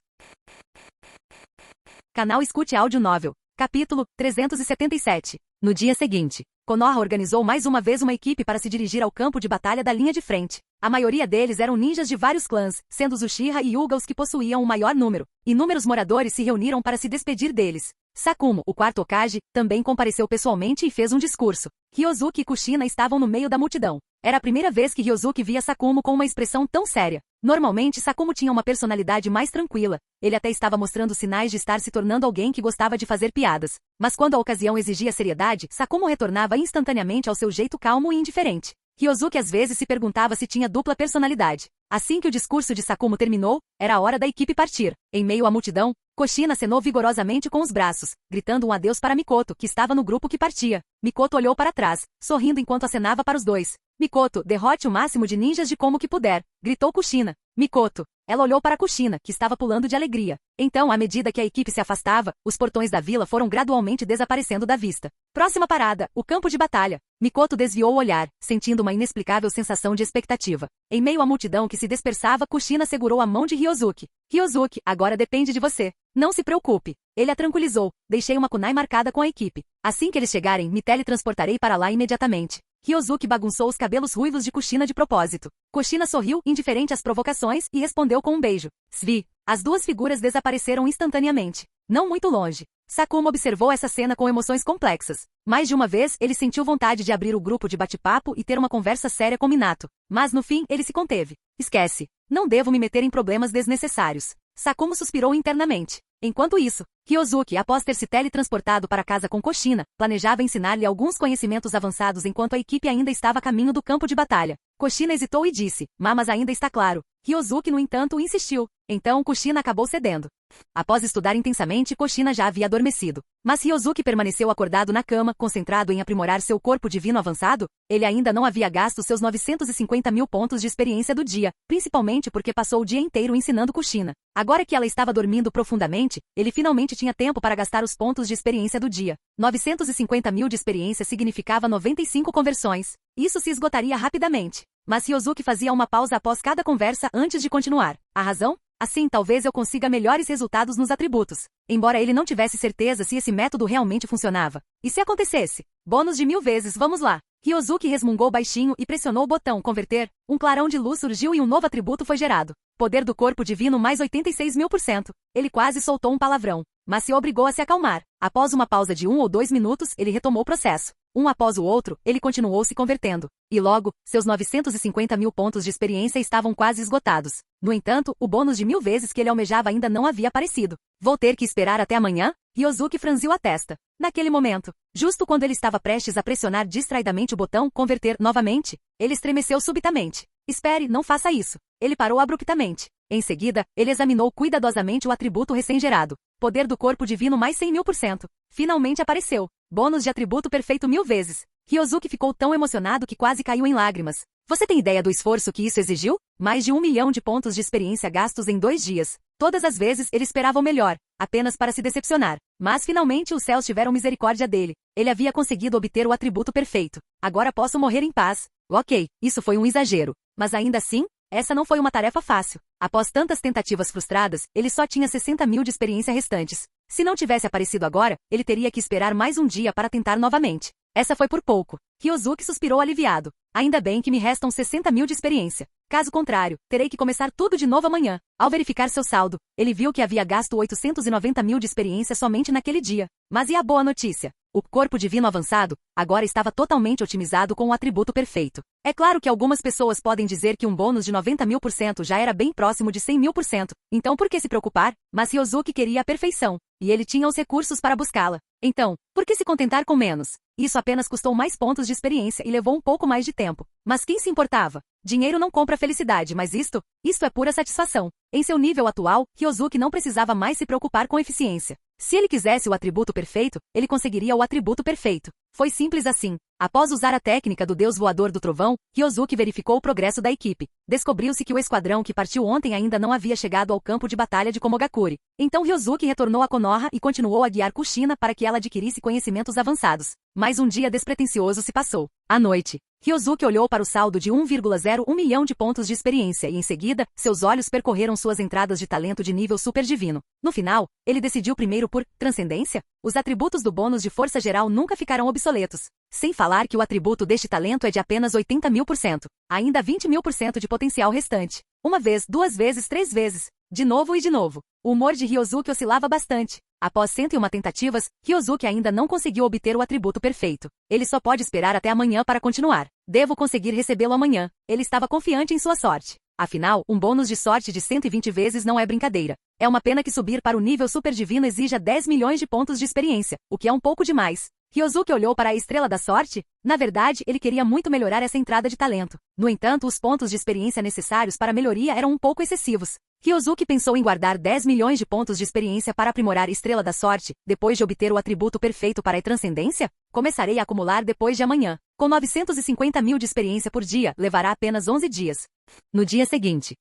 Canal Escute Áudio Novel. Capítulo 377. No dia seguinte, Konoha organizou mais uma vez uma equipe para se dirigir ao campo de batalha da linha de frente. A maioria deles eram ninjas de vários clãs, sendo os Uchiha e Hyuga os que possuíam o maior número. Inúmeros moradores se reuniram para se despedir deles. Sakumo, o quarto Hokage, também compareceu pessoalmente e fez um discurso. Ryozuki e Kushina estavam no meio da multidão. Era a primeira vez que Ryozuki via Sakumo com uma expressão tão séria. Normalmente Sakumo tinha uma personalidade mais tranquila. Ele até estava mostrando sinais de estar se tornando alguém que gostava de fazer piadas. Mas quando a ocasião exigia seriedade, Sakumo retornava instantaneamente ao seu jeito calmo e indiferente. Ryozuki às vezes se perguntava se tinha dupla personalidade. Assim que o discurso de Sakumo terminou, era a hora da equipe partir. Em meio à multidão, Kushina acenou vigorosamente com os braços, gritando um adeus para Mikoto, que estava no grupo que partia. Mikoto olhou para trás, sorrindo enquanto acenava para os dois. Mikoto, derrote o máximo de ninjas de como que puder, gritou Kushina. Mikoto. Ela olhou para Kushina, que estava pulando de alegria. Então, à medida que a equipe se afastava, os portões da vila foram gradualmente desaparecendo da vista. Próxima parada, o campo de batalha. Mikoto desviou o olhar, sentindo uma inexplicável sensação de expectativa. Em meio à multidão que se dispersava, Kushina segurou a mão de Ryozuki. Ryozuki, agora depende de você. Não se preocupe. Ele a tranquilizou. Deixei uma kunai marcada com a equipe. Assim que eles chegarem, me teletransportarei para lá imediatamente. Ryozuki bagunçou os cabelos ruivos de Kushina de propósito. Kushina sorriu, indiferente às provocações, e respondeu com um beijo. Svi. As duas figuras desapareceram instantaneamente. Não muito longe. Sakumo observou essa cena com emoções complexas. Mais de uma vez, ele sentiu vontade de abrir o grupo de bate-papo e ter uma conversa séria com Minato. Mas no fim, ele se conteve. Esquece. Não devo me meter em problemas desnecessários. Sakumo suspirou internamente. Enquanto isso, Ryozuki, após ter se teletransportado para casa com Kushina, planejava ensinar-lhe alguns conhecimentos avançados enquanto a equipe ainda estava a caminho do campo de batalha. Kushina hesitou e disse, mas ainda está claro. Ryozuki, no entanto, insistiu. Então Kushina acabou cedendo. Após estudar intensamente, Kushina já havia adormecido. Mas Ryozuki permaneceu acordado na cama, concentrado em aprimorar seu corpo divino avançado. Ele ainda não havia gasto seus 950 mil pontos de experiência do dia, principalmente porque passou o dia inteiro ensinando Kushina. Agora que ela estava dormindo profundamente, ele finalmente tinha tempo para gastar os pontos de experiência do dia. 950 mil de experiência significava 95 conversões. Isso se esgotaria rapidamente. Mas Ryozuki fazia uma pausa após cada conversa antes de continuar. A razão? Assim talvez eu consiga melhores resultados nos atributos. Embora ele não tivesse certeza se esse método realmente funcionava. E se acontecesse? Bônus de 1000 vezes, vamos lá. Ryozuki resmungou baixinho e pressionou o botão converter. Um clarão de luz surgiu e um novo atributo foi gerado. Poder do corpo divino mais 86.000%. Ele quase soltou um palavrão, mas se obrigou a se acalmar. Após uma pausa de 1 ou 2 minutos, ele retomou o processo. Um após o outro, ele continuou se convertendo. E logo, seus 950 mil pontos de experiência estavam quase esgotados. No entanto, o bônus de 1000 vezes que ele almejava ainda não havia aparecido. Vou ter que esperar até amanhã? Ryozuki franziu a testa. Naquele momento, justo quando ele estava prestes a pressionar distraidamente o botão converter novamente, ele estremeceu subitamente. Espere, não faça isso. Ele parou abruptamente. Em seguida, ele examinou cuidadosamente o atributo recém-gerado. Poder do corpo divino mais 100.000%. Finalmente apareceu. Bônus de atributo perfeito 1000 vezes. Ryozuki ficou tão emocionado que quase caiu em lágrimas. Você tem ideia do esforço que isso exigiu? Mais de 1 milhão de pontos de experiência gastos em 2 dias. Todas as vezes ele esperava o melhor, apenas para se decepcionar. Mas finalmente os céus tiveram misericórdia dele. Ele havia conseguido obter o atributo perfeito. Agora posso morrer em paz. Ok, isso foi um exagero. Mas ainda assim, essa não foi uma tarefa fácil. Após tantas tentativas frustradas, ele só tinha 60 mil de experiência restantes. Se não tivesse aparecido agora, ele teria que esperar mais um dia para tentar novamente. Essa foi por pouco. Ryozuki suspirou aliviado. Ainda bem que me restam 60 mil de experiência. Caso contrário, terei que começar tudo de novo amanhã. Ao verificar seu saldo, ele viu que havia gasto 890 mil de experiência somente naquele dia. Mas e a boa notícia? O corpo divino avançado agora estava totalmente otimizado com o atributo perfeito. É claro que algumas pessoas podem dizer que um bônus de 90.000% já era bem próximo de 100.000%, então por que se preocupar? Mas Ryozuki queria a perfeição. e ele tinha os recursos para buscá-la. Então, por que se contentar com menos? Isso apenas custou mais pontos de experiência e levou um pouco mais de tempo. Mas quem se importava? Dinheiro não compra felicidade, mas isto é pura satisfação. Em seu nível atual, Ryosuke não precisava mais se preocupar com eficiência. Se ele quisesse o atributo perfeito, ele conseguiria o atributo perfeito. Foi simples assim. Após usar a técnica do Deus Voador do Trovão, Ryosuke verificou o progresso da equipe. Descobriu-se que o esquadrão que partiu ontem ainda não havia chegado ao campo de batalha de Komogakure. Então Ryosuke retornou a Konoha e continuou a guiar Kushina para que ela adquirisse conhecimentos avançados. Mais um dia despretensioso se passou. À noite, Ryosuke olhou para o saldo de 1,01 milhão de pontos de experiência e em seguida, seus olhos percorreram suas entradas de talento de nível super divino. No final, ele decidiu primeiro por transcendência. Os atributos do bônus de força geral nunca ficarão obsoletos. Sem falar que o atributo deste talento é de apenas 80.000%. Ainda 20.000% de potencial restante. Uma vez, duas vezes, três vezes. De novo e de novo. O humor de Ryosuke oscilava bastante. Após 101 tentativas, Ryosuke ainda não conseguiu obter o atributo perfeito. Ele só pode esperar até amanhã para continuar. Devo conseguir recebê-lo amanhã. Ele estava confiante em sua sorte. Afinal, um bônus de sorte de 120 vezes não é brincadeira. É uma pena que subir para o nível super divino exija 10 milhões de pontos de experiência, o que é um pouco demais. Ryosuke olhou para a estrela da sorte. Na verdade, ele queria muito melhorar essa entrada de talento. No entanto, os pontos de experiência necessários para a melhoria eram um pouco excessivos. Ryosuke pensou em guardar 10 milhões de pontos de experiência para aprimorar Estrela da Sorte, depois de obter o atributo perfeito para a transcendência? Começarei a acumular depois de amanhã. Com 950 mil de experiência por dia, levará apenas 11 dias. No dia seguinte,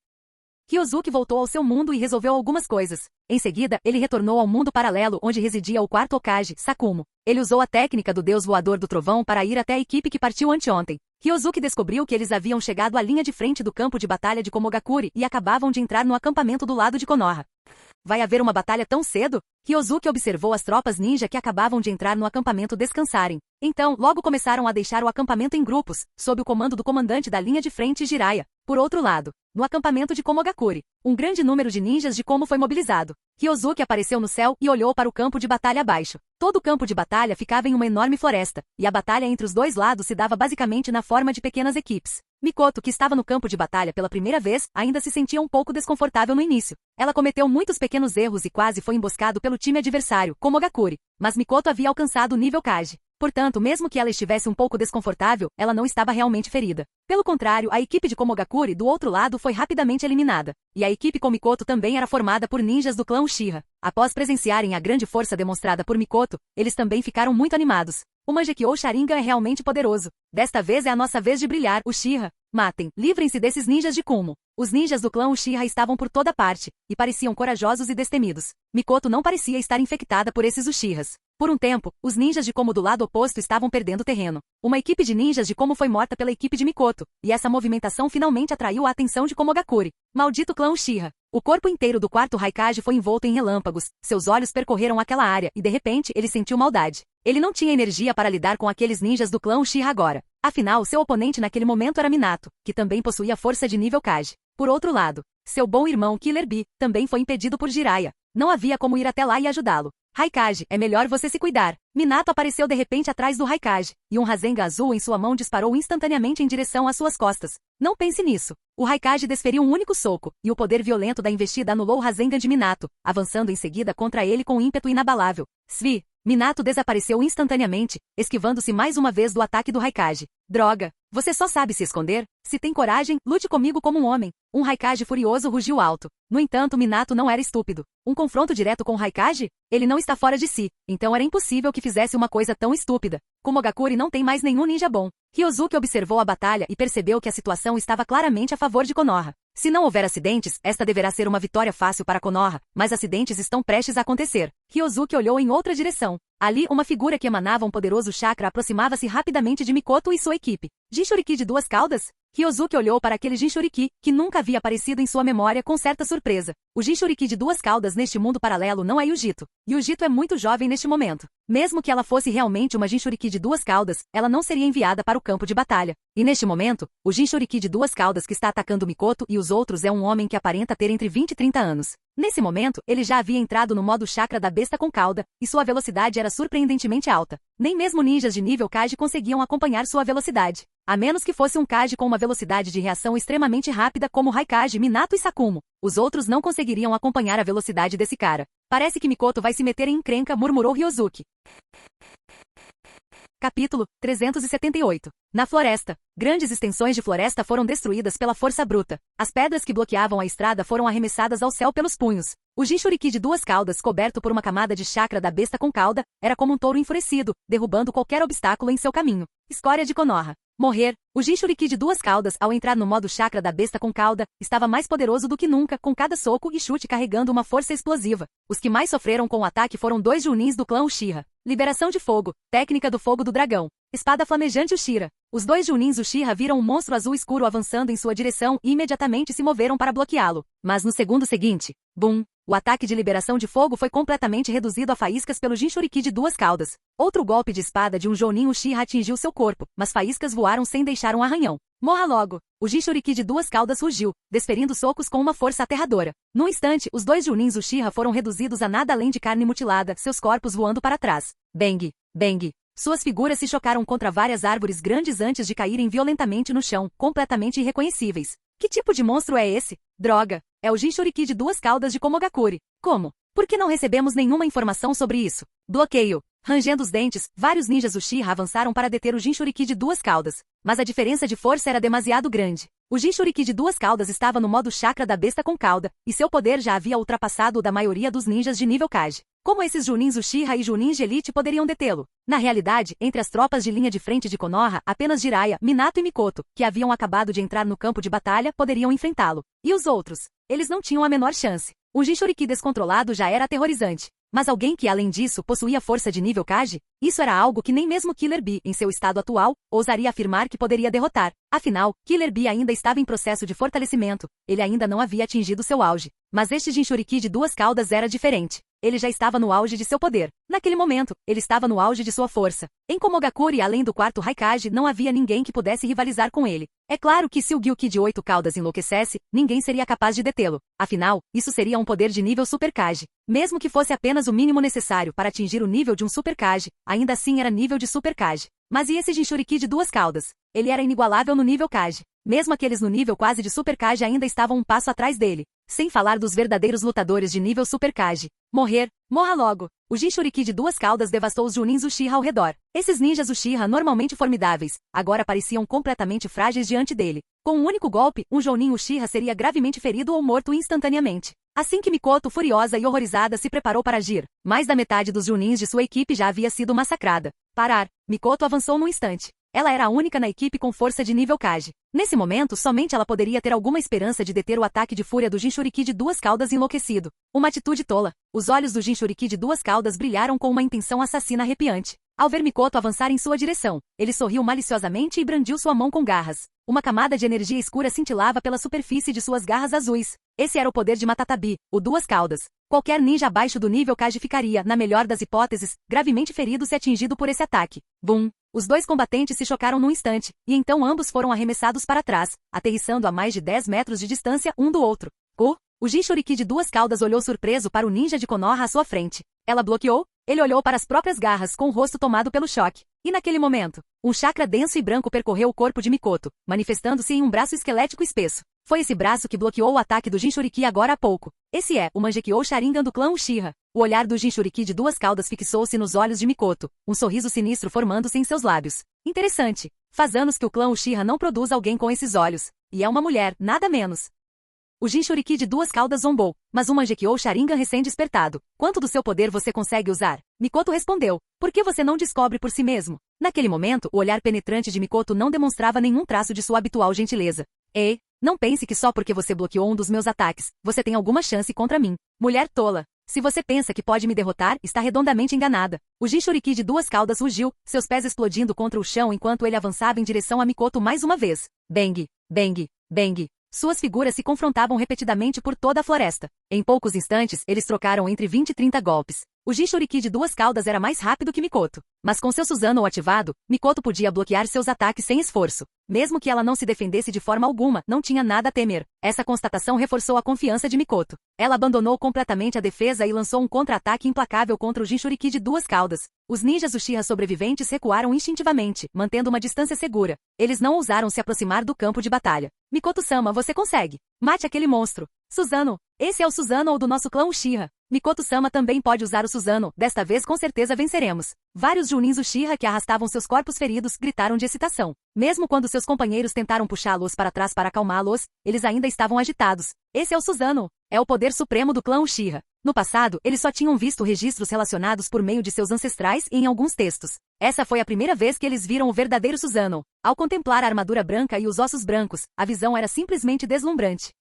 Ryosuke voltou ao seu mundo e resolveu algumas coisas. Em seguida, ele retornou ao mundo paralelo onde residia o quarto Hokage, Sakumo. Ele usou a técnica do Deus Voador do Trovão para ir até a equipe que partiu anteontem. Ryosuke descobriu que eles haviam chegado à linha de frente do campo de batalha de Komogakure e acabavam de entrar no acampamento do lado de Konoha. Vai haver uma batalha tão cedo? Ryosuke observou as tropas ninja que acabavam de entrar no acampamento descansarem. Então, logo começaram a deixar o acampamento em grupos, sob o comando do comandante da linha de frente Jiraiya. Por outro lado, no acampamento de Komogakure, um grande número de ninjas de Komo foi mobilizado. Ryosuke apareceu no céu e olhou para o campo de batalha abaixo. Todo o campo de batalha ficava em uma enorme floresta, e a batalha entre os dois lados se dava basicamente na forma de pequenas equipes. Mikoto, que estava no campo de batalha pela primeira vez, ainda se sentia um pouco desconfortável no início. Ela cometeu muitos pequenos erros e quase foi emboscado pelo time adversário, Komogakure. Mas Mikoto havia alcançado o nível Kage. Portanto, mesmo que ela estivesse um pouco desconfortável, ela não estava realmente ferida. Pelo contrário, a equipe de Komogakure do outro lado foi rapidamente eliminada. E a equipe com Mikoto também era formada por ninjas do clã Uchiha. Após presenciarem a grande força demonstrada por Mikoto, eles também ficaram muito animados. O Mangekyou Sharingan é realmente poderoso. Desta vez é a nossa vez de brilhar, Uchiha. Matem, livrem-se desses ninjas de Kumo. Os ninjas do clã Uchiha estavam por toda parte, e pareciam corajosos e destemidos. Mikoto não parecia estar infectada por esses Uchihas. Por um tempo, os ninjas de Komo do lado oposto estavam perdendo terreno. Uma equipe de ninjas de Komo foi morta pela equipe de Mikoto, e essa movimentação finalmente atraiu a atenção de Komogakure. Maldito clã Uchiha. O corpo inteiro do quarto Raikage foi envolto em relâmpagos, seus olhos percorreram aquela área e de repente ele sentiu maldade. Ele não tinha energia para lidar com aqueles ninjas do clã Uchiha agora. Afinal, seu oponente naquele momento era Minato, que também possuía força de nível Kage. Por outro lado, seu bom irmão Killer Bee também foi impedido por Jiraiya. Não havia como ir até lá e ajudá-lo. Raikage, é melhor você se cuidar. Minato apareceu de repente atrás do Raikage, e um Rasengan azul em sua mão disparou instantaneamente em direção às suas costas. Não pense nisso. O Raikage desferiu um único soco, e o poder violento da investida anulou o Rasengan de Minato, avançando em seguida contra ele com ímpeto inabalável. Svi! Minato desapareceu instantaneamente, esquivando-se mais uma vez do ataque do Raikage. Droga! Você só sabe se esconder? Se tem coragem, lute comigo como um homem. Um Raikage furioso rugiu alto. No entanto, Minato não era estúpido. Um confronto direto com o Raikage? Ele não está fora de si, então era impossível que fizesse uma coisa tão estúpida. Komogakure não tem mais nenhum ninja bom. Ryosuke observou a batalha e percebeu que a situação estava claramente a favor de Konoha. Se não houver acidentes, esta deverá ser uma vitória fácil para Konoha, mas acidentes estão prestes a acontecer. Ryosuke olhou em outra direção. Ali, uma figura que emanava um poderoso chakra aproximava-se rapidamente de Mikoto e sua equipe. Jinchuriki de duas caudas? Ryosuke olhou para aquele Jinchuriki, que nunca havia aparecido em sua memória com certa surpresa. O Jinchuriki de duas caudas neste mundo paralelo não é Yujito. Yujito é muito jovem neste momento. Mesmo que ela fosse realmente uma Jinchuriki de duas caudas, ela não seria enviada para o campo de batalha. E neste momento, o Jinchuriki de duas caudas que está atacando Mikoto e os outros é um homem que aparenta ter entre 20 e 30 anos. Nesse momento, ele já havia entrado no modo chakra da besta com cauda, e sua velocidade era surpreendentemente alta. Nem mesmo ninjas de nível Kage conseguiam acompanhar sua velocidade. A menos que fosse um Kage com uma velocidade de reação extremamente rápida como Raikage, Minato e Sakumo. Os outros não conseguiriam acompanhar a velocidade desse cara. Parece que Mikoto vai se meter em encrenca, murmurou Ryozuki. Capítulo 378. Na floresta. Grandes extensões de floresta foram destruídas pela força bruta. As pedras que bloqueavam a estrada foram arremessadas ao céu pelos punhos. O Jinchuriki de duas caudas, coberto por uma camada de chakra da besta com cauda, era como um touro enfurecido, derrubando qualquer obstáculo em seu caminho. Escória de Konoha. Morrer. O Jinchuriki de duas caudas, ao entrar no modo chakra da besta com cauda, estava mais poderoso do que nunca, com cada soco e chute carregando uma força explosiva. Os que mais sofreram com o ataque foram 2 Junins do clã Uchiha. Liberação de fogo. Técnica do fogo do dragão. Espada flamejante Uchiha. Os 2 Junins Uchiha viram um monstro azul escuro avançando em sua direção e imediatamente se moveram para bloqueá-lo. Mas no segundo seguinte, bum! O ataque de liberação de fogo foi completamente reduzido a faíscas pelo Jinchuriki de duas caudas. Outro golpe de espada de um Jounin Uchiha atingiu seu corpo, mas faíscas voaram sem deixar um arranhão. Morra logo! O Jinchuriki de duas caudas rugiu, desferindo socos com uma força aterradora. Num instante, os 2 Junins Uchiha foram reduzidos a nada além de carne mutilada, seus corpos voando para trás. Bang! Bang! Suas figuras se chocaram contra várias árvores grandes antes de caírem violentamente no chão, completamente irreconhecíveis. Que tipo de monstro é esse? Droga! É o Jinchuriki de duas caudas de Komogakure. Como? Por que não recebemos nenhuma informação sobre isso? Bloqueio. Rangendo os dentes, vários ninjas Uchiha avançaram para deter o Jinchuriki de duas caudas. Mas a diferença de força era demasiado grande. O Jinchuriki de duas caudas estava no modo chakra da besta com cauda, e seu poder já havia ultrapassado o da maioria dos ninjas de nível Kage. Como esses Junins Uchiha e Junins de elite poderiam detê-lo? Na realidade, entre as tropas de linha de frente de Konoha, apenas Jiraiya, Minato e Mikoto, que haviam acabado de entrar no campo de batalha, poderiam enfrentá-lo. E os outros? Eles não tinham a menor chance. Um Jinchuriki descontrolado já era aterrorizante. Mas alguém que, além disso, possuía força de nível Kage? Isso era algo que nem mesmo Killer Bee, em seu estado atual, ousaria afirmar que poderia derrotar. Afinal, Killer Bee ainda estava em processo de fortalecimento. Ele ainda não havia atingido seu auge. Mas este Jinchuriki de duas caudas era diferente. Ele já estava no auge de seu poder. Naquele momento, ele estava no auge de sua força. Em Komogakure, além do quarto Raikage, não havia ninguém que pudesse rivalizar com ele. É claro que se o Gyuki de 8 caudas enlouquecesse, ninguém seria capaz de detê-lo. Afinal, isso seria um poder de nível Super Kage. Mesmo que fosse apenas o mínimo necessário para atingir o nível de um Super Kage, ainda assim era nível de Super Kage. Mas e esse Jinchuriki de duas caudas? Ele era inigualável no nível Kage. Mesmo aqueles no nível quase de Super Kage ainda estavam um passo atrás dele. Sem falar dos verdadeiros lutadores de nível Super Kage. Morrer, morra logo. O Jinchuriki de duas caudas devastou os Junins Uchiha ao redor. Esses ninjas Uchiha normalmente formidáveis, agora pareciam completamente frágeis diante dele. Com um único golpe, um Jounin Uchiha seria gravemente ferido ou morto instantaneamente. Assim que Mikoto, furiosa e horrorizada, se preparou para agir, mais da metade dos Junins de sua equipe já havia sido massacrada. Parar. Mikoto avançou num instante. Ela era a única na equipe com força de nível Kage. Nesse momento, somente ela poderia ter alguma esperança de deter o ataque de fúria do Jinchuriki de duas caudas enlouquecido. Uma atitude tola. Os olhos do Jinchuriki de duas caudas brilharam com uma intenção assassina arrepiante. Ao ver Mikoto avançar em sua direção, ele sorriu maliciosamente e brandiu sua mão com garras. Uma camada de energia escura cintilava pela superfície de suas garras azuis. Esse era o poder de Matatabi, o duas caudas. Qualquer ninja abaixo do nível Kage ficaria, na melhor das hipóteses, gravemente ferido se atingido por esse ataque. Bum! Os dois combatentes se chocaram num instante, e então ambos foram arremessados para trás, aterrissando a mais de 10 metros de distância um do outro. O Jinchuriki de duas caudas olhou surpreso para o ninja de Konoha à sua frente. Ela bloqueou? Ele olhou para as próprias garras com o rosto tomado pelo choque. E naquele momento, um chakra denso e branco percorreu o corpo de Mikoto, manifestando-se em um braço esquelético espesso. Foi esse braço que bloqueou o ataque do Jinchuriki agora há pouco. Esse é o Mangekyou Sharingan do clã Uchiha. O olhar do Jinchuriki de duas caudas fixou-se nos olhos de Mikoto, um sorriso sinistro formando-se em seus lábios. Interessante. Faz anos que o clã Uchiha não produz alguém com esses olhos. E é uma mulher, nada menos. O Jinchuriki de duas caudas zombou, mas o Mangekyou Sharingan recém-despertado. Quanto do seu poder você consegue usar? Mikoto respondeu. Por que você não descobre por si mesmo? Naquele momento, o olhar penetrante de Mikoto não demonstrava nenhum traço de sua habitual gentileza. Ei, não pense que só porque você bloqueou um dos meus ataques, você tem alguma chance contra mim. Mulher tola. Se você pensa que pode me derrotar, está redondamente enganada. O Jinchuriki de duas caudas rugiu, seus pés explodindo contra o chão enquanto ele avançava em direção a Mikoto mais uma vez. Bang, bang, bang. Suas figuras se confrontavam repetidamente por toda a floresta. Em poucos instantes, eles trocaram entre 20 e 30 golpes. O Jinchuriki de duas caudas era mais rápido que Mikoto. Mas com seu Susanoo ativado, Mikoto podia bloquear seus ataques sem esforço. Mesmo que ela não se defendesse de forma alguma, não tinha nada a temer. Essa constatação reforçou a confiança de Mikoto. Ela abandonou completamente a defesa e lançou um contra-ataque implacável contra o Jinchuriki de duas caudas. Os ninjas Uchiha sobreviventes recuaram instintivamente, mantendo uma distância segura. Eles não ousaram se aproximar do campo de batalha. Mikoto-sama, você consegue. Mate aquele monstro. Suzano. Esse é o Suzano do nosso clã Uchiha. Mikoto-sama também pode usar o Suzano. Desta vez com certeza venceremos. Vários Junins Uchiha que arrastavam seus corpos feridos gritaram de excitação. Mesmo quando seus companheiros tentaram puxá-los para trás para acalmá-los, eles ainda estavam agitados. Esse é o Suzano. É o poder supremo do clã Uchiha. No passado, eles só tinham visto registros relacionados por meio de seus ancestrais e em alguns textos. Essa foi a primeira vez que eles viram o verdadeiro Suzano. Ao contemplar a armadura branca e os ossos brancos, a visão era simplesmente deslumbrante.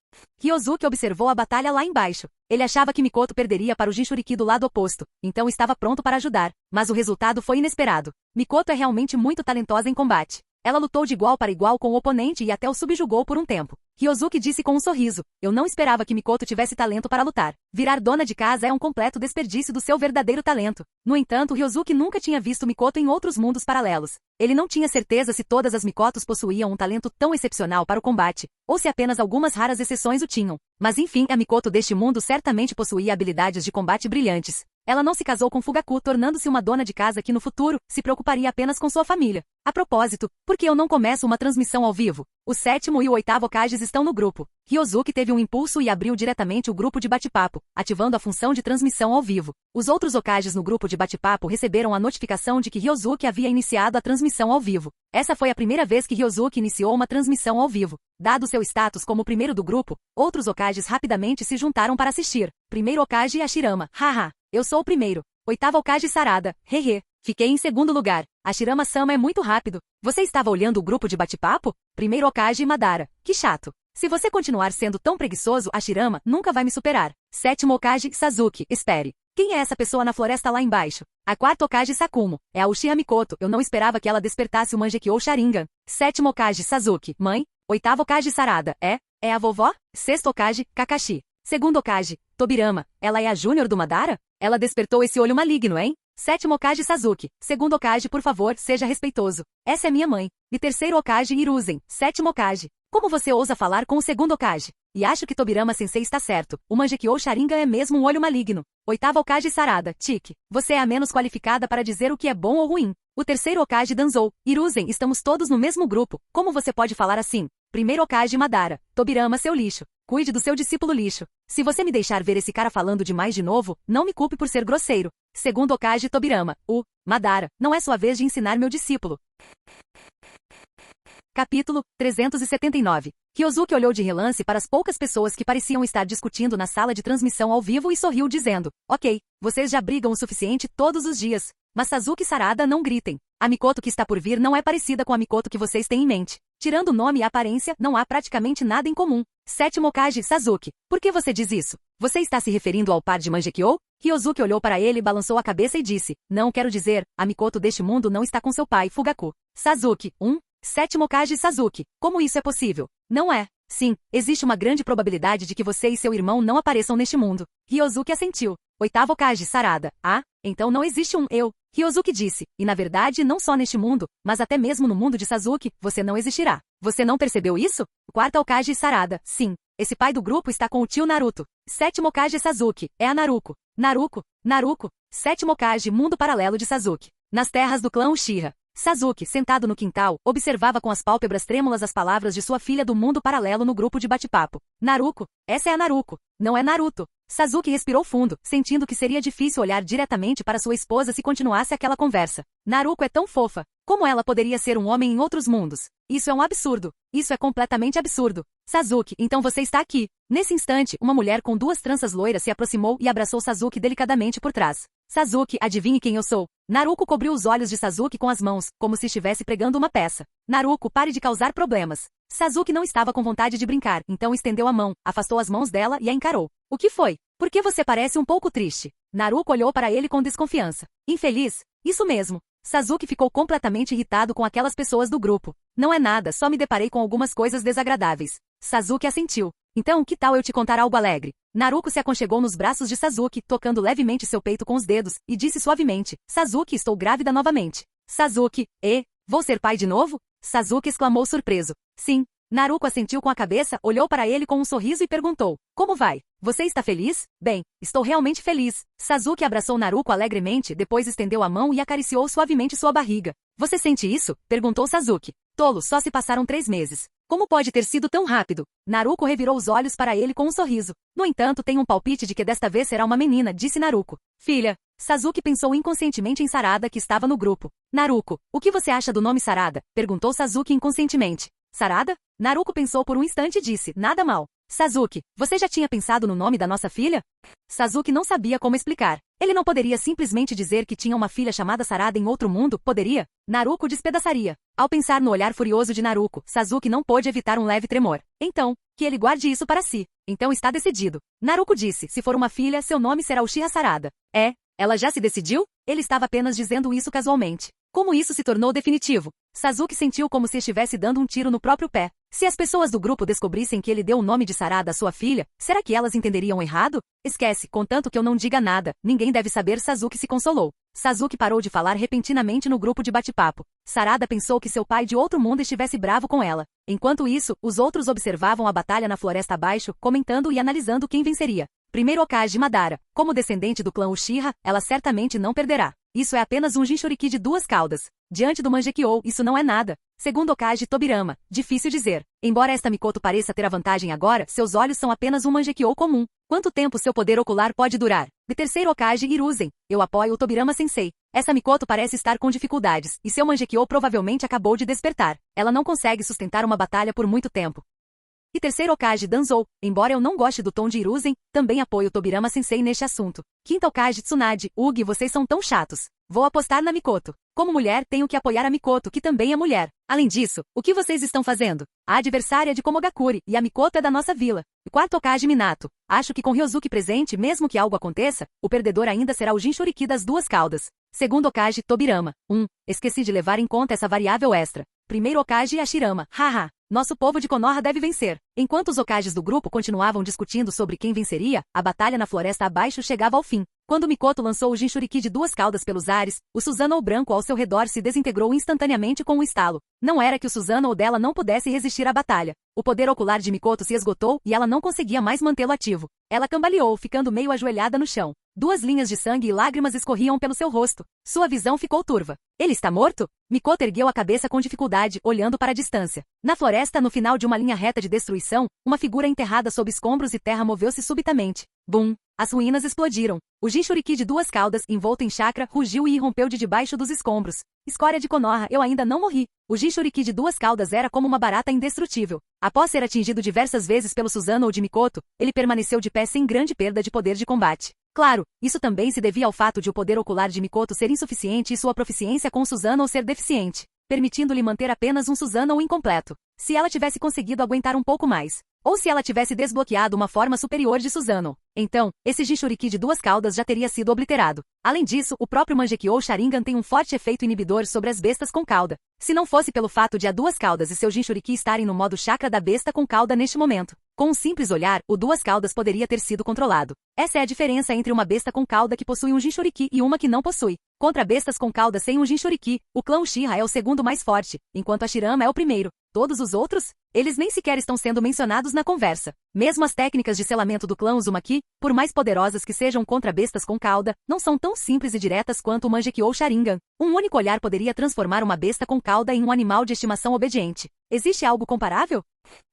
Ryozuki observou a batalha lá embaixo. Ele achava que Mikoto perderia para o Jinchuriki do lado oposto, então estava pronto para ajudar. Mas o resultado foi inesperado. Mikoto é realmente muito talentosa em combate. Ela lutou de igual para igual com o oponente e até o subjugou por um tempo. Ryozuki disse com um sorriso, eu não esperava que Mikoto tivesse talento para lutar. Virar dona de casa é um completo desperdício do seu verdadeiro talento. No entanto, Ryozuki nunca tinha visto Mikoto em outros mundos paralelos. Ele não tinha certeza se todas as Mikotos possuíam um talento tão excepcional para o combate, ou se apenas algumas raras exceções o tinham. Mas enfim, a Mikoto deste mundo certamente possuía habilidades de combate brilhantes. Ela não se casou com Fugaku, tornando-se uma dona de casa que no futuro se preocuparia apenas com sua família. A propósito, por que eu não começo uma transmissão ao vivo? O 7º e o 8º Hokages estão no grupo. Ryozuki teve um impulso e abriu diretamente o grupo de bate-papo, ativando a função de transmissão ao vivo. Os outros Hokages no grupo de bate-papo receberam a notificação de que Ryozuki havia iniciado a transmissão ao vivo. Essa foi a primeira vez que Ryozuki iniciou uma transmissão ao vivo. Dado seu status como primeiro do grupo, outros Hokages rapidamente se juntaram para assistir. Primeiro Hokage Hashirama, haha. Eu sou o primeiro. 8º Hokage Sarada, hehe. Fiquei em segundo lugar. Hashirama-sama é muito rápido. Você estava olhando o grupo de bate-papo? Primeiro Hokage Madara. Que chato. Se você continuar sendo tão preguiçoso, Hashirama nunca vai me superar. 7º Hokage Sasuke, espere. Quem é essa pessoa na floresta lá embaixo? A 4ª Hokage Sakumo. É a Uchiha Mikoto. Eu não esperava que ela despertasse o Mangekyou Sharingan. 7º Hokage Sasuke. Mãe? 8º Hokage Sarada. É a vovó? 6º Hokage Kakashi. Segundo Hokage, Tobirama. Ela é a Júnior do Madara? Ela despertou esse olho maligno, hein? 7º Hokage Sasuke. Segundo Hokage, por favor, seja respeitoso. Essa é minha mãe. E terceiro Hokage Hiruzen. 7º Hokage. Como você ousa falar com o segundo Hokage? E acho que Tobirama-sensei está certo. O Mangekyou Sharingan é mesmo um olho maligno. 8º Hokage Sarada. Tique. Você é a menos qualificada para dizer o que é bom ou ruim. O terceiro Hokage Danzou. Hiruzen, estamos todos no mesmo grupo. Como você pode falar assim? Primeiro Hokage Madara. Tobirama, seu lixo. Cuide do seu discípulo lixo. Se você me deixar ver esse cara falando demais de novo, não me culpe por ser grosseiro. Segundo Hokage Tobirama. Madara, não é sua vez de ensinar meu discípulo. Capítulo 379. Ryozuki olhou de relance para as poucas pessoas que pareciam estar discutindo na sala de transmissão ao vivo e sorriu dizendo, ok, vocês já brigam o suficiente todos os dias. Mas Sasuke e Sarada não gritem. A Mikoto que está por vir não é parecida com a Mikoto que vocês têm em mente. Tirando o nome e a aparência, não há praticamente nada em comum. 7º Hokage Sasuke. Por que você diz isso? Você está se referindo ao par de Mangekyou? Ryozuki olhou para ele, balançou a cabeça e disse, não quero dizer, a Mikoto deste mundo não está com seu pai, Fugaku. Sasuke. 7º Hokage Sasuke. Como isso é possível? Não é. Sim, existe uma grande probabilidade de que você e seu irmão não apareçam neste mundo. Ryozuki assentiu. 8º Hokage Sarada. Então não existe um eu. Ryozuki disse, e na verdade não só neste mundo, mas até mesmo no mundo de Sasuke, você não existirá. Você não percebeu isso? 4º Hokage Sarada. Sim. Esse pai do grupo está com o tio Naruto. 7º Hokage Sasuke. É a Naruko. Naruko. 7º Hokage Mundo Paralelo de Sasuke. Nas terras do clã Uchiha. Sasuke, sentado no quintal, observava com as pálpebras trêmulas as palavras de sua filha do mundo paralelo no grupo de bate-papo. Naruko. Essa é a Naruko. Não é Naruto. Sasuke respirou fundo, sentindo que seria difícil olhar diretamente para sua esposa se continuasse aquela conversa. Naruko é tão fofa. Como ela poderia ser um homem em outros mundos? Isso é um absurdo. Isso é completamente absurdo. Sasuke, então você está aqui. Nesse instante, uma mulher com duas tranças loiras se aproximou e abraçou Sasuke delicadamente por trás. Sasuke, adivinhe quem eu sou. Naruko cobriu os olhos de Sasuke com as mãos, como se estivesse pregando uma peça. Naruko, pare de causar problemas. Sasuke não estava com vontade de brincar, então estendeu a mão, afastou as mãos dela e a encarou. O que foi? Por que você parece um pouco triste? Naruko olhou para ele com desconfiança. Infeliz? Isso mesmo. Sasuke ficou completamente irritado com aquelas pessoas do grupo. Não é nada, só me deparei com algumas coisas desagradáveis. Sasuke assentiu. Então, que tal eu te contar algo alegre? Naruko se aconchegou nos braços de Sasuke, tocando levemente seu peito com os dedos, e disse suavemente, Sasuke, estou grávida novamente. Sasuke, vou ser pai de novo? Sasuke exclamou surpreso. Sim. Naruto assentiu com a cabeça, olhou para ele com um sorriso e perguntou. Como vai? Você está feliz? Bem, estou realmente feliz. Sasuke abraçou Naruto alegremente, depois estendeu a mão e acariciou suavemente sua barriga. Você sente isso? Perguntou Sasuke. Tolo, só se passaram 3 meses. Como pode ter sido tão rápido? Naruto revirou os olhos para ele com um sorriso. No entanto, tenho um palpite de que desta vez será uma menina, disse Naruto. Filha. Sasuke pensou inconscientemente em Sarada que estava no grupo. Naruto, o que você acha do nome Sarada? Perguntou Sasuke inconscientemente. Sarada? Naruto pensou por um instante e disse, nada mal. Sasuke, você já tinha pensado no nome da nossa filha? Sasuke não sabia como explicar. Ele não poderia simplesmente dizer que tinha uma filha chamada Sarada em outro mundo, poderia? Naruto despedaçaria. Ao pensar no olhar furioso de Naruto, Sasuke não pôde evitar um leve tremor. Então, que ele guarde isso para si. Então está decidido. Naruto disse, se for uma filha, seu nome será Uchiha Sarada. É? Ela já se decidiu? Ele estava apenas dizendo isso casualmente. Como isso se tornou definitivo? Sasuke sentiu como se estivesse dando um tiro no próprio pé. Se as pessoas do grupo descobrissem que ele deu o nome de Sarada à sua filha, será que elas entenderiam errado? Esquece, contanto que eu não diga nada, ninguém deve saber. Sasuke se consolou. Sasuke parou de falar repentinamente no grupo de bate-papo. Sarada pensou que seu pai de outro mundo estivesse bravo com ela. Enquanto isso, os outros observavam a batalha na floresta abaixo, comentando e analisando quem venceria. Primeiro Hokage Madara. Como descendente do clã Uchiha, ela certamente não perderá. Isso é apenas um Jinchuriki de 2 caudas. Diante do Mangekyou, isso não é nada. Segundo Hokage Tobirama, difícil dizer. Embora esta Mikoto pareça ter a vantagem agora, seus olhos são apenas um Mangekyou comum. Quanto tempo seu poder ocular pode durar? E terceiro Hokage Hiruzen, eu apoio o Tobirama Sensei. Essa Mikoto parece estar com dificuldades, e seu Mangekyou provavelmente acabou de despertar. Ela não consegue sustentar uma batalha por muito tempo. E terceiro Hokage Danzou, embora eu não goste do tom de Hiruzen, também apoio o Tobirama Sensei neste assunto. Quinta Hokage Tsunade, Ugi, vocês são tão chatos. Vou apostar na Mikoto. Como mulher, tenho que apoiar a Mikoto, que também é mulher. Além disso, o que vocês estão fazendo? A adversária é de Komogakure, e a Mikoto é da nossa vila. E quarto Hokage Minato. Acho que com Ryozuki presente, mesmo que algo aconteça, o perdedor ainda será o Jinchuriki das 2 caudas. Segundo Hokage Tobirama. Esqueci de levar em conta essa variável extra. Primeiro Hokage Hashirama. Haha. Nosso povo de Konoha deve vencer. Enquanto os Hokages do grupo continuavam discutindo sobre quem venceria, a batalha na floresta abaixo chegava ao fim. Quando Mikoto lançou o Jinchuriki de 2 caudas pelos ares, o Susanoo branco ao seu redor se desintegrou instantaneamente com um estalo. Não era que o Susanoo dela não pudesse resistir à batalha. O poder ocular de Mikoto se esgotou e ela não conseguia mais mantê-lo ativo. Ela cambaleou, ficando meio ajoelhada no chão. 2 linhas de sangue e lágrimas escorriam pelo seu rosto. Sua visão ficou turva. Ele está morto? Mikoto ergueu a cabeça com dificuldade, olhando para a distância. Na floresta, no final de uma linha reta de destruição, uma figura enterrada sob escombros e terra moveu-se subitamente. Bum! As ruínas explodiram. O Jinchuriki de 2 caudas, envolto em chakra, rugiu e irrompeu de debaixo dos escombros. Escória de Konoha, eu ainda não morri. O Jinchuriki de 2 caudas era como uma barata indestrutível. Após ser atingido diversas vezes pelo Susanoo de Mikoto, ele permaneceu de pé sem grande perda de poder de combate. Claro, isso também se devia ao fato de o poder ocular de Mikoto ser insuficiente e sua proficiência com o Susanoo ser deficiente, permitindo-lhe manter apenas um Susanoo incompleto. Se ela tivesse conseguido aguentar um pouco mais, ou se ela tivesse desbloqueado uma forma superior de Susanoo, então, esse Jinchuriki de 2 caudas já teria sido obliterado. Além disso, o próprio Mangekyou Sharingan tem um forte efeito inibidor sobre as bestas com cauda. Se não fosse pelo fato de a 2 caudas e seu Jinchuriki estarem no modo chakra da besta com cauda neste momento, com um simples olhar, o 2 caudas poderia ter sido controlado. Essa é a diferença entre uma besta com cauda que possui um Jinchuriki e uma que não possui. Contra bestas com cauda sem um Jinchuriki, o clã Uchiha é o segundo mais forte, enquanto a Hashirama é o primeiro. Todos os outros? Eles nem sequer estão sendo mencionados na conversa. Mesmo as técnicas de selamento do clã Uzumaki, por mais poderosas que sejam contra bestas com cauda, não são tão simples e diretas quanto o Mangekyou Sharingan. Um único olhar poderia transformar uma besta com cauda em um animal de estimação obediente. Existe algo comparável?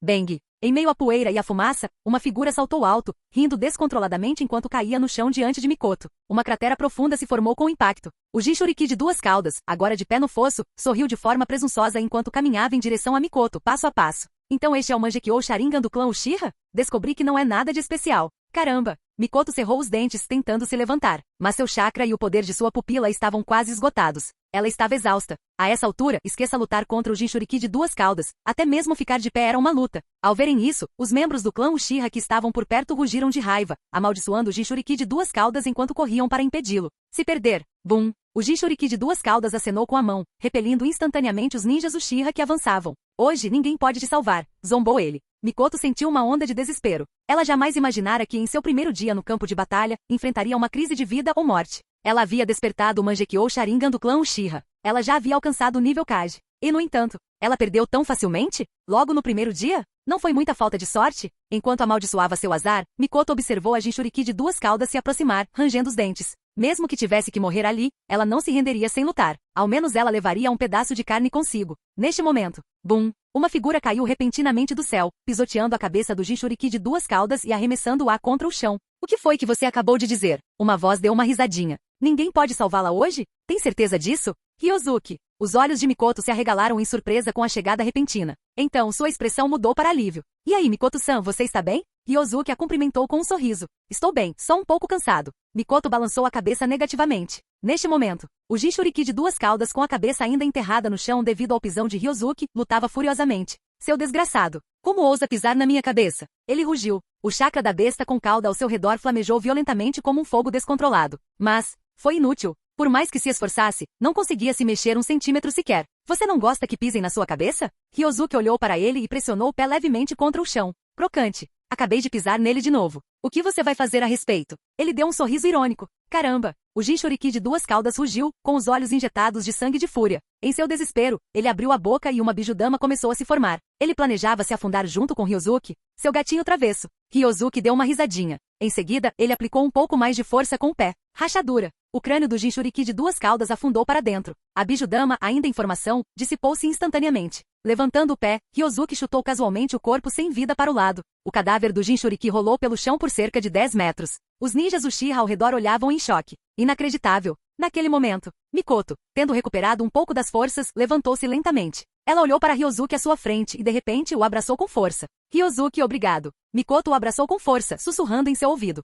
Bang! Em meio à poeira e à fumaça, uma figura saltou alto, rindo descontroladamente enquanto caía no chão diante de Mikoto. Uma cratera profunda se formou com o impacto. O Jinchuriki de 2 caudas, agora de pé no fosso, sorriu de forma presunçosa enquanto caminhava em direção a Mikoto, passo a passo. Então este é o Mangekyou Sharingan do clã Uchiha? Descobri que não é nada de especial. Caramba! Mikoto cerrou os dentes tentando se levantar, mas seu chakra e o poder de sua pupila estavam quase esgotados. Ela estava exausta. A essa altura, esqueça lutar contra o Jinchuriki de 2 caudas. Até mesmo ficar de pé era uma luta. Ao verem isso, os membros do clã Uchiha que estavam por perto rugiram de raiva, amaldiçoando o Jinchuriki de 2 caudas enquanto corriam para impedi-lo. Se perder, bum! O Jinchuriki de 2 caudas acenou com a mão, repelindo instantaneamente os ninjas Uchiha que avançavam. Hoje ninguém pode te salvar, zombou ele. Mikoto sentiu uma onda de desespero. Ela jamais imaginara que em seu primeiro dia no campo de batalha, enfrentaria uma crise de vida ou morte. Ela havia despertado o Mangekyou Sharingan do clã Uchiha. Ela já havia alcançado o nível Kage. E no entanto, ela perdeu tão facilmente? Logo no primeiro dia? Não foi muita falta de sorte? Enquanto amaldiçoava seu azar, Mikoto observou a Jinchuriki de duas caudas se aproximar, rangendo os dentes. Mesmo que tivesse que morrer ali, ela não se renderia sem lutar. Ao menos ela levaria um pedaço de carne consigo. Neste momento, bum! Uma figura caiu repentinamente do céu, pisoteando a cabeça do Jinchuriki de duas caudas e arremessando-a contra o chão. O que foi que você acabou de dizer? Uma voz deu uma risadinha. Ninguém pode salvá-la hoje? Tem certeza disso? Ryozuki. Os olhos de Mikoto se arregalaram em surpresa com a chegada repentina. Então, sua expressão mudou para alívio. E aí, Mikoto-san, você está bem? Ryozuki a cumprimentou com um sorriso. Estou bem, só um pouco cansado. Mikoto balançou a cabeça negativamente. Neste momento, o Jinchuriki de duas caudas com a cabeça ainda enterrada no chão devido ao pisão de Ryozuki, lutava furiosamente. Seu desgraçado! Como ousa pisar na minha cabeça? Ele rugiu. O chakra da besta com cauda ao seu redor flamejou violentamente como um fogo descontrolado. Mas, foi inútil. Por mais que se esforçasse, não conseguia se mexer um centímetro sequer. Você não gosta que pisem na sua cabeça? Ryozuki olhou para ele e pressionou o pé levemente contra o chão. Crocante. Acabei de pisar nele de novo. O que você vai fazer a respeito? Ele deu um sorriso irônico. Caramba! O Jinchuriki de duas caudas rugiu, com os olhos injetados de sangue de fúria. Em seu desespero, ele abriu a boca e uma bijudama começou a se formar. Ele planejava se afundar junto com Ryozuki, seu gatinho travesso. Ryozuki deu uma risadinha. Em seguida, ele aplicou um pouco mais de força com o pé. Rachadura. O crânio do Jinchuriki de duas caudas afundou para dentro. A bijudama, ainda em formação, dissipou-se instantaneamente. Levantando o pé, Ryozuki chutou casualmente o corpo sem vida para o lado. O cadáver do Jinchuriki rolou pelo chão por cerca de 10 metros. Os ninjas Uchiha ao redor olhavam em choque. Inacreditável. Naquele momento, Mikoto, tendo recuperado um pouco das forças, levantou-se lentamente. Ela olhou para Ryozuki à sua frente e de repente o abraçou com força. Ryozuki, obrigado. Mikoto o abraçou com força, sussurrando em seu ouvido.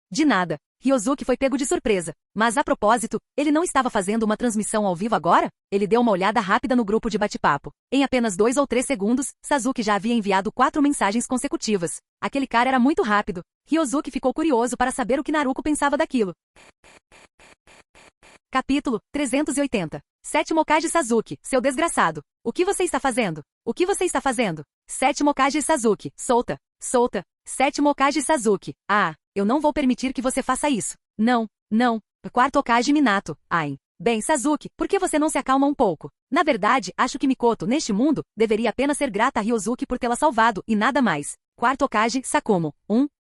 De nada. Ryozuki foi pego de surpresa. Mas a propósito, ele não estava fazendo uma transmissão ao vivo agora? Ele deu uma olhada rápida no grupo de bate-papo. Em apenas 2 ou 3 segundos, Sasuke já havia enviado 4 mensagens consecutivas. Aquele cara era muito rápido. Ryozuki ficou curioso para saber o que Naruto pensava daquilo. Capítulo 380. Sétimo Hokage Sasuke, seu desgraçado. O que você está fazendo? O que você está fazendo? Sétimo Hokage Sasuke, solta. Solta. Sétimo Hokage Sasuke. Ah, eu não vou permitir que você faça isso. Não, não. Quarto Hokage Minato. Ai. Bem, Sasuke, por que você não se acalma um pouco? Na verdade, acho que Mikoto, neste mundo, deveria apenas ser grata a Ryozuki por tê-la salvado, e nada mais. Quarto Hokage Sakumo.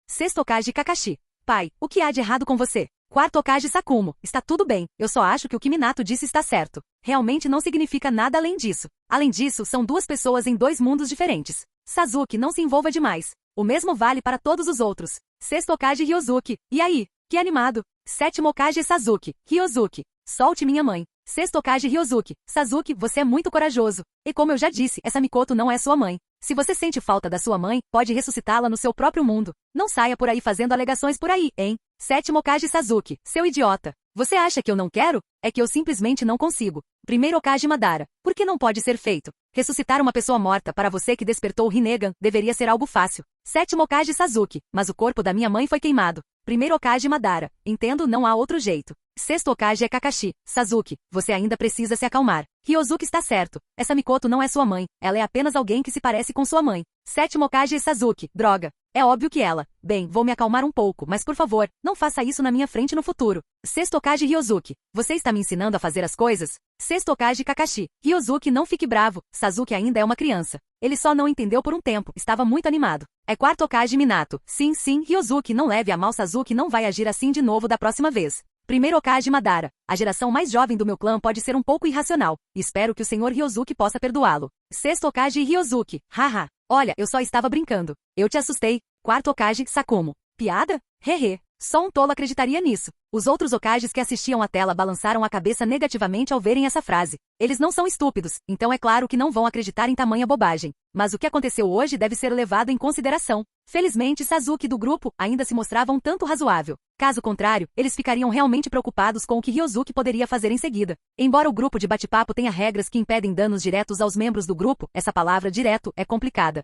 Sexto Hokage Kakashi. Pai, o que há de errado com você? Quarto Hokage Sakumo. Está tudo bem, eu só acho que o que Minato disse está certo. Realmente não significa nada além disso. Além disso, são duas pessoas em 2 mundos diferentes. Sasuke, não se envolva demais. O mesmo vale para todos os outros. Sexto Hokage Ryozuki. E aí? Que animado. Sétimo Hokage Sasuke. Ryozuki. Solte minha mãe. Sexto Hokage Ryozuki. Sasuke, você é muito corajoso. E como eu já disse, essa Mikoto não é sua mãe. Se você sente falta da sua mãe, pode ressuscitá-la no seu próprio mundo. Não saia por aí fazendo alegações por aí, hein? Sétimo Hokage Sasuke. Seu idiota. Você acha que eu não quero? É que eu simplesmente não consigo. Primeiro Hokage Madara. Por que não pode ser feito? Ressuscitar uma pessoa morta para você que despertou o Rinnegan deveria ser algo fácil. Sétimo Hokage Sasuke. Mas o corpo da minha mãe foi queimado. Primeiro Hokage Madara. Entendo, não há outro jeito. Sexto Hokage é Kakashi. Sasuke, você ainda precisa se acalmar. Ryozuki está certo. Essa Mikoto não é sua mãe. Ela é apenas alguém que se parece com sua mãe. Sétimo Hokage Sasuke. Droga. É óbvio que ela. Bem, vou me acalmar um pouco, mas por favor, não faça isso na minha frente no futuro. Sexto Hokage Ryozuki. Você está me ensinando a fazer as coisas? Sexto Hokage Kakashi. Ryozuki, não fique bravo. Sasuke ainda é uma criança. Ele só não entendeu por um tempo. Estava muito animado. É quarto Hokage Minato. Sim, Ryozuki, não leve a mal. Sasuke não vai agir assim de novo da próxima vez. Primeiro Hokage Madara. A geração mais jovem do meu clã pode ser um pouco irracional. Espero que o senhor Ryozuki possa perdoá-lo. Sexto Hokage Ryozuki. Haha. Olha, eu só estava brincando. Eu te assustei. Quarto Hokage Sakumo. Piada? Hehe. Só um tolo acreditaria nisso. Os outros Hokages que assistiam à tela balançaram a cabeça negativamente ao verem essa frase. Eles não são estúpidos, então é claro que não vão acreditar em tamanha bobagem. Mas o que aconteceu hoje deve ser levado em consideração. Felizmente, Sasuke do grupo ainda se mostrava um tanto razoável. Caso contrário, eles ficariam realmente preocupados com o que Ryozuki poderia fazer em seguida. Embora o grupo de bate-papo tenha regras que impedem danos diretos aos membros do grupo, essa palavra direto é complicada.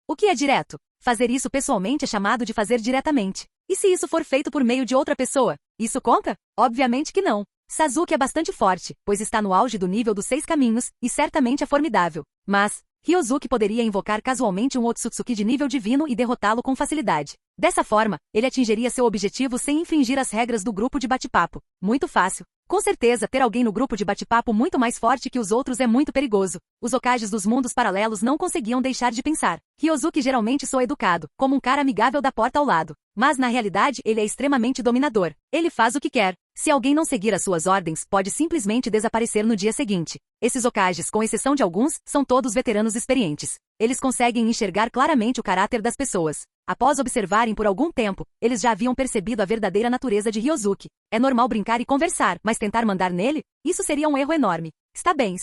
O que é direto? Fazer isso pessoalmente é chamado de fazer diretamente. E se isso for feito por meio de outra pessoa? Isso conta? Obviamente que não. Sasuke é bastante forte, pois está no auge do nível dos 6 caminhos, e certamente é formidável. Mas, Ryozuki poderia invocar casualmente um Otsutsuki de nível divino e derrotá-lo com facilidade. Dessa forma, ele atingiria seu objetivo sem infringir as regras do grupo de bate-papo. Muito fácil. Com certeza, ter alguém no grupo de bate-papo muito mais forte que os outros é muito perigoso. Os Hokages dos mundos paralelos não conseguiam deixar de pensar. Ryozuki geralmente soa educado, como um cara amigável da porta ao lado. Mas na realidade ele é extremamente dominador. Ele faz o que quer. Se alguém não seguir as suas ordens, pode simplesmente desaparecer no dia seguinte. Esses Hokages, com exceção de alguns, são todos veteranos experientes. Eles conseguem enxergar claramente o caráter das pessoas. Após observarem por algum tempo, eles já haviam percebido a verdadeira natureza de Ryozuki. É normal brincar e conversar, mas tentar mandar nele? Isso seria um erro enorme. Está bem,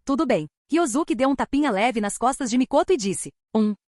tudo bem. Ryozuki deu um tapinha leve nas costas de Mikoto e disse: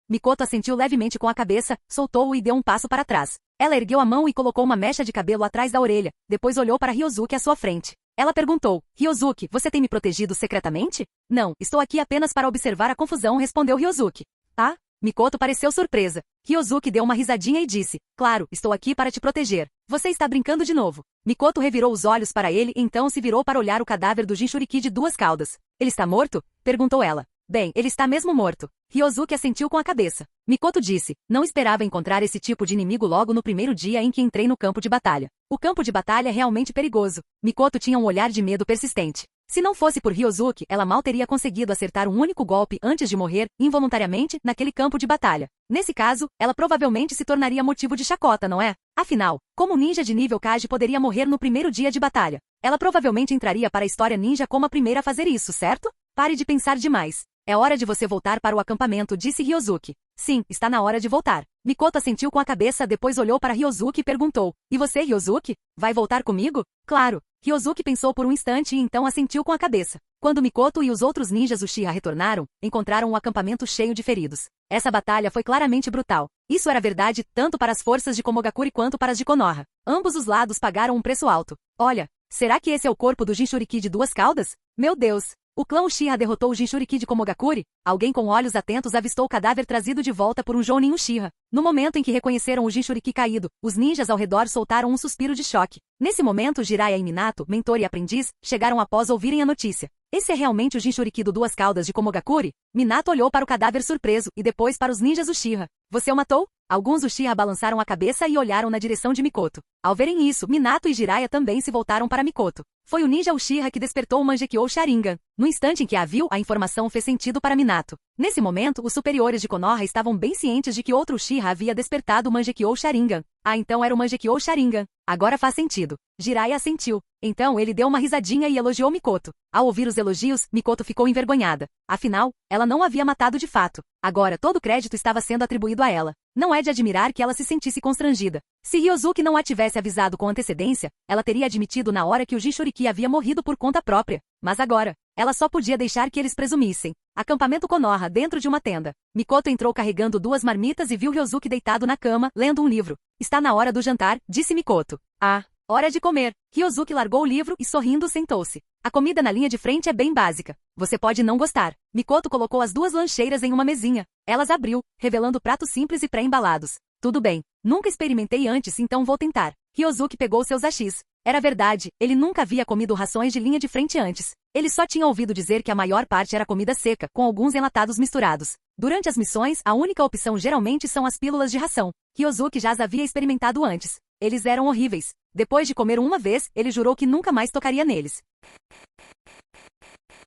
Mikoto assentiu levemente com a cabeça, soltou-o e deu um passo para trás. Ela ergueu a mão e colocou uma mecha de cabelo atrás da orelha, depois olhou para Ryozuki à sua frente. Ela perguntou: Ryozuki, você tem me protegido secretamente? Não, estou aqui apenas para observar a confusão, respondeu Ryozuki. Ah? Mikoto pareceu surpresa. Ryozuki deu uma risadinha e disse: Claro, estou aqui para te proteger. Você está brincando de novo. Mikoto revirou os olhos para ele e então se virou para olhar o cadáver do Jinchuriki de duas caudas. Ele está morto? Perguntou ela. Bem, ele está mesmo morto. Ryozuki assentiu com a cabeça. Mikoto disse: Não esperava encontrar esse tipo de inimigo logo no primeiro dia em que entrei no campo de batalha. O campo de batalha é realmente perigoso. Mikoto tinha um olhar de medo persistente. Se não fosse por Ryozuki, ela mal teria conseguido acertar um único golpe antes de morrer, involuntariamente, naquele campo de batalha. Nesse caso, ela provavelmente se tornaria motivo de chacota, não é? Afinal, como ninja de nível Kage poderia morrer no primeiro dia de batalha? Ela provavelmente entraria para a história ninja como a primeira a fazer isso, certo? Pare de pensar demais. É hora de você voltar para o acampamento, disse Ryozuki. Sim, está na hora de voltar. Mikoto assentiu com a cabeça, depois olhou para Ryozuki e perguntou: E você, Ryozuki? Vai voltar comigo? Claro. Ryozuki pensou por um instante e então assentiu com a cabeça. Quando Mikoto e os outros ninjas Uchiha retornaram, encontraram o acampamento cheio de feridos. Essa batalha foi claramente brutal. Isso era verdade tanto para as forças de Komogakure quanto para as de Konoha. Ambos os lados pagaram um preço alto. Olha, será que esse é o corpo do Jinchuriki de duas caudas? Meu Deus! O clã Uchiha derrotou o Jinchuriki de Komogakure? Alguém com olhos atentos avistou o cadáver trazido de volta por um Jounin Uchiha. No momento em que reconheceram o Jinchuriki caído, os ninjas ao redor soltaram um suspiro de choque. Nesse momento, Jiraiya e Minato, mentor e aprendiz, chegaram após ouvirem a notícia. Esse é realmente o Jinchuriki do Duas Caudas de Komogakure? Minato olhou para o cadáver surpreso e depois para os ninjas Uchiha. Você o matou? Alguns Uchiha balançaram a cabeça e olharam na direção de Mikoto. Ao verem isso, Minato e Jiraiya também se voltaram para Mikoto. Foi o ninja Uchiha que despertou o Mangekyou Sharingan. No instante em que a viu, a informação fez sentido para Minato. Nesse momento, os superiores de Konoha estavam bem cientes de que outro Uchiha havia despertado o Mangekyou Sharingan. Ah, então era o Mangekyou Sharingan. Agora faz sentido. Jiraiya assentiu. Então ele deu uma risadinha e elogiou Mikoto. Ao ouvir os elogios, Mikoto ficou envergonhada. Afinal, ela não havia matado de fato. Agora todo o crédito estava sendo atribuído a ela. Não é de admirar que ela se sentisse constrangida. Se Ryozuki não a tivesse avisado com antecedência, ela teria admitido na hora que o Jinchuriki havia morrido por conta própria. Mas agora, ela só podia deixar que eles presumissem. Acampamento Konoha, dentro de uma tenda. Mikoto entrou carregando duas marmitas e viu Ryozuki deitado na cama, lendo um livro. Está na hora do jantar, disse Mikoto. Ah, hora de comer. Ryozuki largou o livro e sorrindo sentou-se. A comida na linha de frente é bem básica. Você pode não gostar. Mikoto colocou as duas lancheiras em uma mesinha. Elas abriu, revelando pratos simples e pré-embalados. Tudo bem. Nunca experimentei antes, então vou tentar. Ryozuki pegou seus hashis. Era verdade, ele nunca havia comido rações de linha de frente antes. Ele só tinha ouvido dizer que a maior parte era comida seca, com alguns enlatados misturados. Durante as missões, a única opção geralmente são as pílulas de ração. Ryozuki já as havia experimentado antes. Eles eram horríveis. Depois de comer uma vez, ele jurou que nunca mais tocaria neles.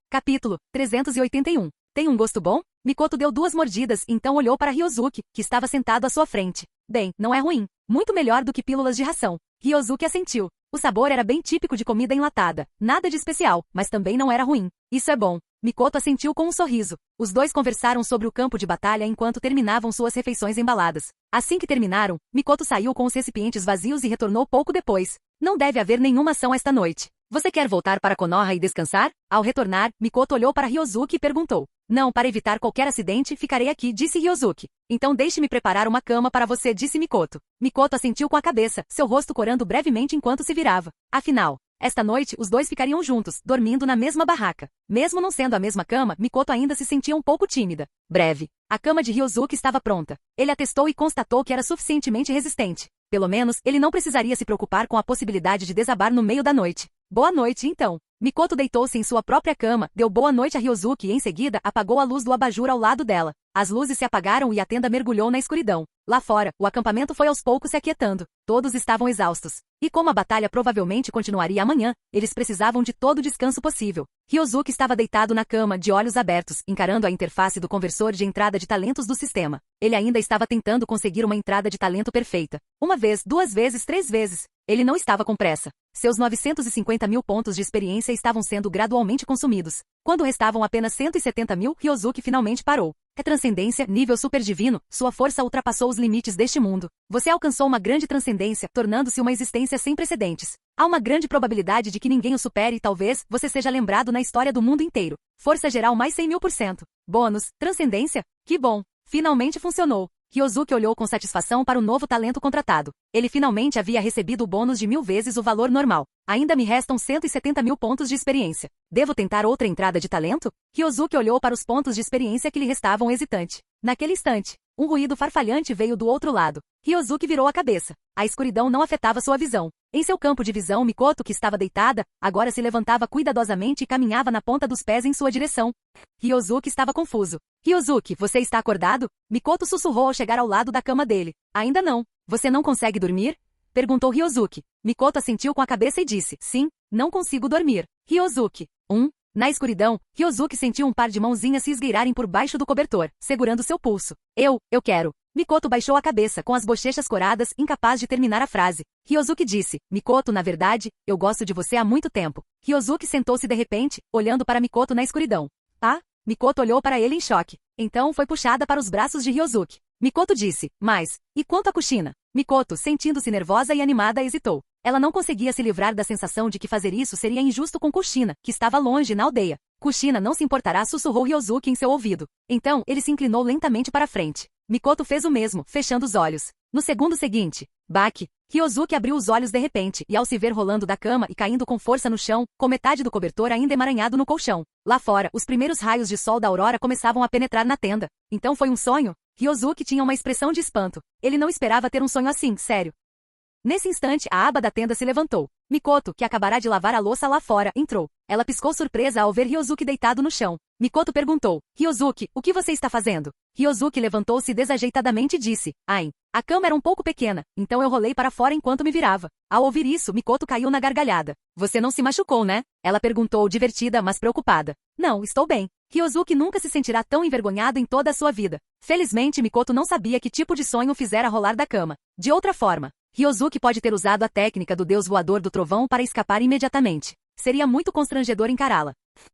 Capítulo 381. Tem um gosto bom? Mikoto deu duas mordidas, então olhou para Ryozuki, que estava sentado à sua frente. Bem, não é ruim. Muito melhor do que pílulas de ração. Ryozuki assentiu. O sabor era bem típico de comida enlatada. Nada de especial, mas também não era ruim. Isso é bom. Mikoto assentiu com um sorriso. Os dois conversaram sobre o campo de batalha enquanto terminavam suas refeições embaladas. Assim que terminaram, Mikoto saiu com os recipientes vazios e retornou pouco depois. Não deve haver nenhuma ação esta noite. Você quer voltar para Konoha e descansar? Ao retornar, Mikoto olhou para Ryozuki e perguntou. Não, para evitar qualquer acidente, ficarei aqui, disse Ryozuki. Então deixe-me preparar uma cama para você, disse Mikoto. Mikoto assentiu com a cabeça, seu rosto corando brevemente enquanto se virava. Afinal, esta noite, os dois ficariam juntos, dormindo na mesma barraca. Mesmo não sendo a mesma cama, Mikoto ainda se sentia um pouco tímida. Breve. A cama de Ryozuki estava pronta. Ele a testou e constatou que era suficientemente resistente. Pelo menos, ele não precisaria se preocupar com a possibilidade de desabar no meio da noite. Boa noite, então. Mikoto deitou-se em sua própria cama, deu boa noite a Ryozuki e em seguida apagou a luz do abajur ao lado dela. As luzes se apagaram e a tenda mergulhou na escuridão. Lá fora, o acampamento foi aos poucos se aquietando. Todos estavam exaustos. E como a batalha provavelmente continuaria amanhã, eles precisavam de todo o descanso possível. Ryozuki estava deitado na cama, de olhos abertos, encarando a interface do conversor de entrada de talentos do sistema. Ele ainda estava tentando conseguir uma entrada de talento perfeita. Uma vez, 2 vezes, 3 vezes. Ele não estava com pressa. Seus 950 mil pontos de experiência estavam sendo gradualmente consumidos. Quando restavam apenas 170 mil, Ryozuki finalmente parou. É transcendência, nível super divino, sua força ultrapassou os limites deste mundo. Você alcançou uma grande transcendência, tornando-se uma existência sem precedentes. Há uma grande probabilidade de que ninguém o supere e talvez você seja lembrado na história do mundo inteiro. Força geral mais 100.000%. Bônus, transcendência? Que bom! Finalmente funcionou. Ryozuki olhou com satisfação para o novo talento contratado. Ele finalmente havia recebido o bônus de 1000 vezes o valor normal. Ainda me restam 170 mil pontos de experiência. Devo tentar outra entrada de talento? Ryozuki olhou para os pontos de experiência que lhe restavam hesitante. Naquele instante, um ruído farfalhante veio do outro lado. Ryozuki virou a cabeça. A escuridão não afetava sua visão. Em seu campo de visão, Mikoto, que estava deitada, agora se levantava cuidadosamente e caminhava na ponta dos pés em sua direção. Ryozuki estava confuso. Ryozuki, você está acordado? Mikoto sussurrou ao chegar ao lado da cama dele. Ainda não. Você não consegue dormir? Perguntou Ryozuki. Mikoto assentiu com a cabeça e disse, sim, não consigo dormir. Ryozuki. Na escuridão, Ryozuki sentiu um par de mãozinhas se esgueirarem por baixo do cobertor, segurando seu pulso. Eu quero. Mikoto baixou a cabeça, com as bochechas coradas, incapaz de terminar a frase. Ryozuki disse, Mikoto, na verdade, eu gosto de você há muito tempo. Ryozuki sentou-se de repente, olhando para Mikoto na escuridão. Ah? Mikoto olhou para ele em choque. Então foi puxada para os braços de Ryozuki. Mikoto disse, mas, e quanto a Kushina? Mikoto, sentindo-se nervosa e animada, hesitou. Ela não conseguia se livrar da sensação de que fazer isso seria injusto com Kushina, que estava longe na aldeia. Kushina não se importará, sussurrou Ryozuki em seu ouvido. Então, ele se inclinou lentamente para frente. Mikoto fez o mesmo, fechando os olhos. No segundo seguinte, baque, Ryozuki abriu os olhos de repente, e ao se ver rolando da cama e caindo com força no chão, com metade do cobertor ainda emaranhado no colchão. Lá fora, os primeiros raios de sol da aurora começavam a penetrar na tenda. Então foi um sonho? Ryozuki tinha uma expressão de espanto. Ele não esperava ter um sonho assim, sério. Nesse instante, a aba da tenda se levantou. Mikoto, que acabará de lavar a louça lá fora, entrou. Ela piscou surpresa ao ver Ryozuki deitado no chão. Mikoto perguntou, Ryozuki, o que você está fazendo? Ryozuki levantou-se desajeitadamente e disse, Ai, a cama era um pouco pequena, então eu rolei para fora enquanto me virava. Ao ouvir isso, Mikoto caiu na gargalhada. Você não se machucou, né? Ela perguntou, divertida, mas preocupada. Não, estou bem. Ryozuki nunca se sentirá tão envergonhado em toda a sua vida. Felizmente, Mikoto não sabia que tipo de sonho o fizera rolar da cama. De outra forma, Ryozuki pode ter usado a técnica do deus voador do trovão para escapar imediatamente. Seria muito constrangedor encará-la.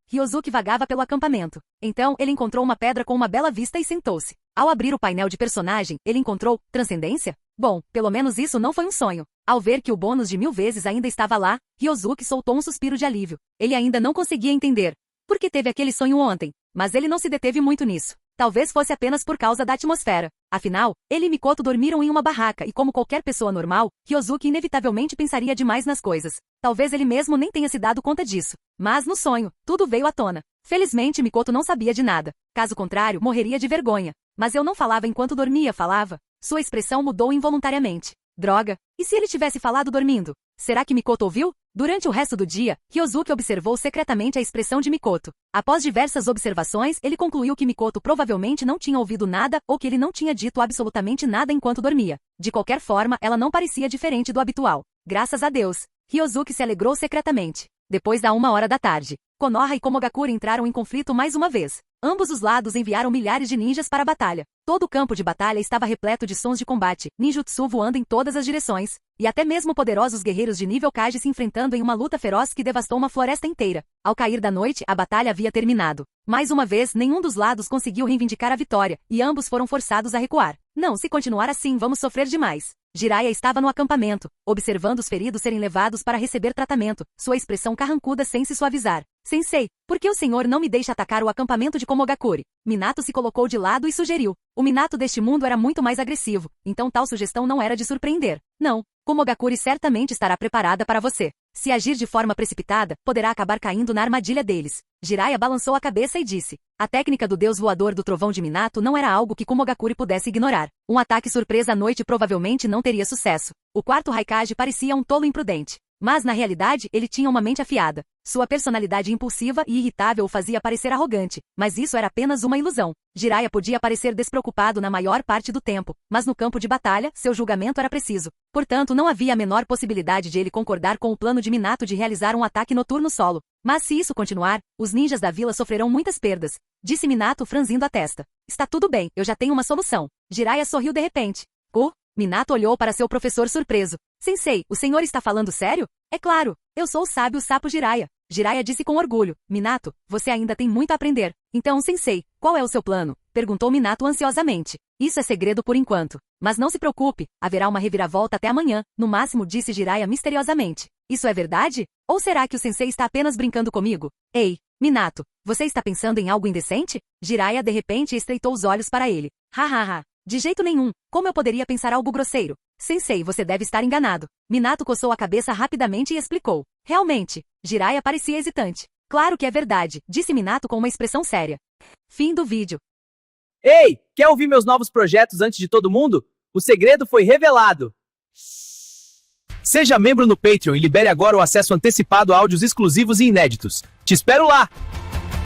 Ryozuki vagava pelo acampamento. Então, ele encontrou uma pedra com uma bela vista e sentou-se. Ao abrir o painel de personagem, ele encontrou transcendência? Bom, pelo menos isso não foi um sonho. Ao ver que o bônus de 1000 vezes ainda estava lá, Ryozuki soltou um suspiro de alívio. Ele ainda não conseguia entender por que teve aquele sonho ontem, mas ele não se deteve muito nisso. Talvez fosse apenas por causa da atmosfera. Afinal, ele e Mikoto dormiram em uma barraca e como qualquer pessoa normal, Ryozuki inevitavelmente pensaria demais nas coisas. Talvez ele mesmo nem tenha se dado conta disso. Mas no sonho, tudo veio à tona. Felizmente Mikoto não sabia de nada. Caso contrário, morreria de vergonha. Mas eu não falava enquanto dormia, falava. Sua expressão mudou involuntariamente. Droga! E se ele tivesse falado dormindo? Será que Mikoto ouviu? Durante o resto do dia, Ryozuki observou secretamente a expressão de Mikoto. Após diversas observações, ele concluiu que Mikoto provavelmente não tinha ouvido nada ou que ele não tinha dito absolutamente nada enquanto dormia. De qualquer forma, ela não parecia diferente do habitual. Graças a Deus. Ryozuki se alegrou secretamente. Depois da 1 hora da tarde, Konoha e Komogakure entraram em conflito mais uma vez. Ambos os lados enviaram milhares de ninjas para a batalha. Todo o campo de batalha estava repleto de sons de combate, ninjutsu voando em todas as direções, e até mesmo poderosos guerreiros de nível Kage se enfrentando em uma luta feroz que devastou uma floresta inteira. Ao cair da noite, a batalha havia terminado. Mais uma vez, nenhum dos lados conseguiu reivindicar a vitória, e ambos foram forçados a recuar. Não, se continuar assim, vamos sofrer demais. Jiraiya estava no acampamento, observando os feridos serem levados para receber tratamento, sua expressão carrancuda sem se suavizar. Sensei, por que o senhor não me deixa atacar o acampamento de Komogakure? Minato se colocou de lado e sugeriu. O Minato deste mundo era muito mais agressivo, então tal sugestão não era de surpreender. Não, Komogakure certamente estará preparada para você. Se agir de forma precipitada, poderá acabar caindo na armadilha deles. Jiraiya balançou a cabeça e disse. A técnica do deus voador do trovão de Minato não era algo que Komogakure pudesse ignorar. Um ataque surpresa à noite provavelmente não teria sucesso. O quarto Raikage parecia um tolo imprudente. Mas, na realidade, ele tinha uma mente afiada. Sua personalidade impulsiva e irritável o fazia parecer arrogante, mas isso era apenas uma ilusão. Jiraiya podia parecer despreocupado na maior parte do tempo, mas no campo de batalha, seu julgamento era preciso. Portanto, não havia a menor possibilidade de ele concordar com o plano de Minato de realizar um ataque noturno solo. Mas se isso continuar, os ninjas da vila sofrerão muitas perdas, disse Minato franzindo a testa. Está tudo bem, eu já tenho uma solução. Jiraiya sorriu de repente. Minato olhou para seu professor surpreso. Sensei, o senhor está falando sério? É claro, eu sou o sábio sapo Jiraiya. Jiraiya disse com orgulho. Minato, você ainda tem muito a aprender. Então, sensei, qual é o seu plano? Perguntou Minato ansiosamente. Isso é segredo por enquanto. Mas não se preocupe, haverá uma reviravolta até amanhã, no máximo disse Jiraiya misteriosamente. Isso é verdade? Ou será que o sensei está apenas brincando comigo? Ei, Minato, você está pensando em algo indecente? Jiraiya de repente estreitou os olhos para ele. Hahaha. De jeito nenhum, como eu poderia pensar algo grosseiro? Sensei, você deve estar enganado. Minato coçou a cabeça rapidamente e explicou. Realmente, Jiraiya parecia hesitante. Claro que é verdade, disse Minato com uma expressão séria. Fim do vídeo. Ei, quer ouvir meus novos projetos antes de todo mundo? O segredo foi revelado. Seja membro no Patreon e libere agora o acesso antecipado a áudios exclusivos e inéditos. Te espero lá!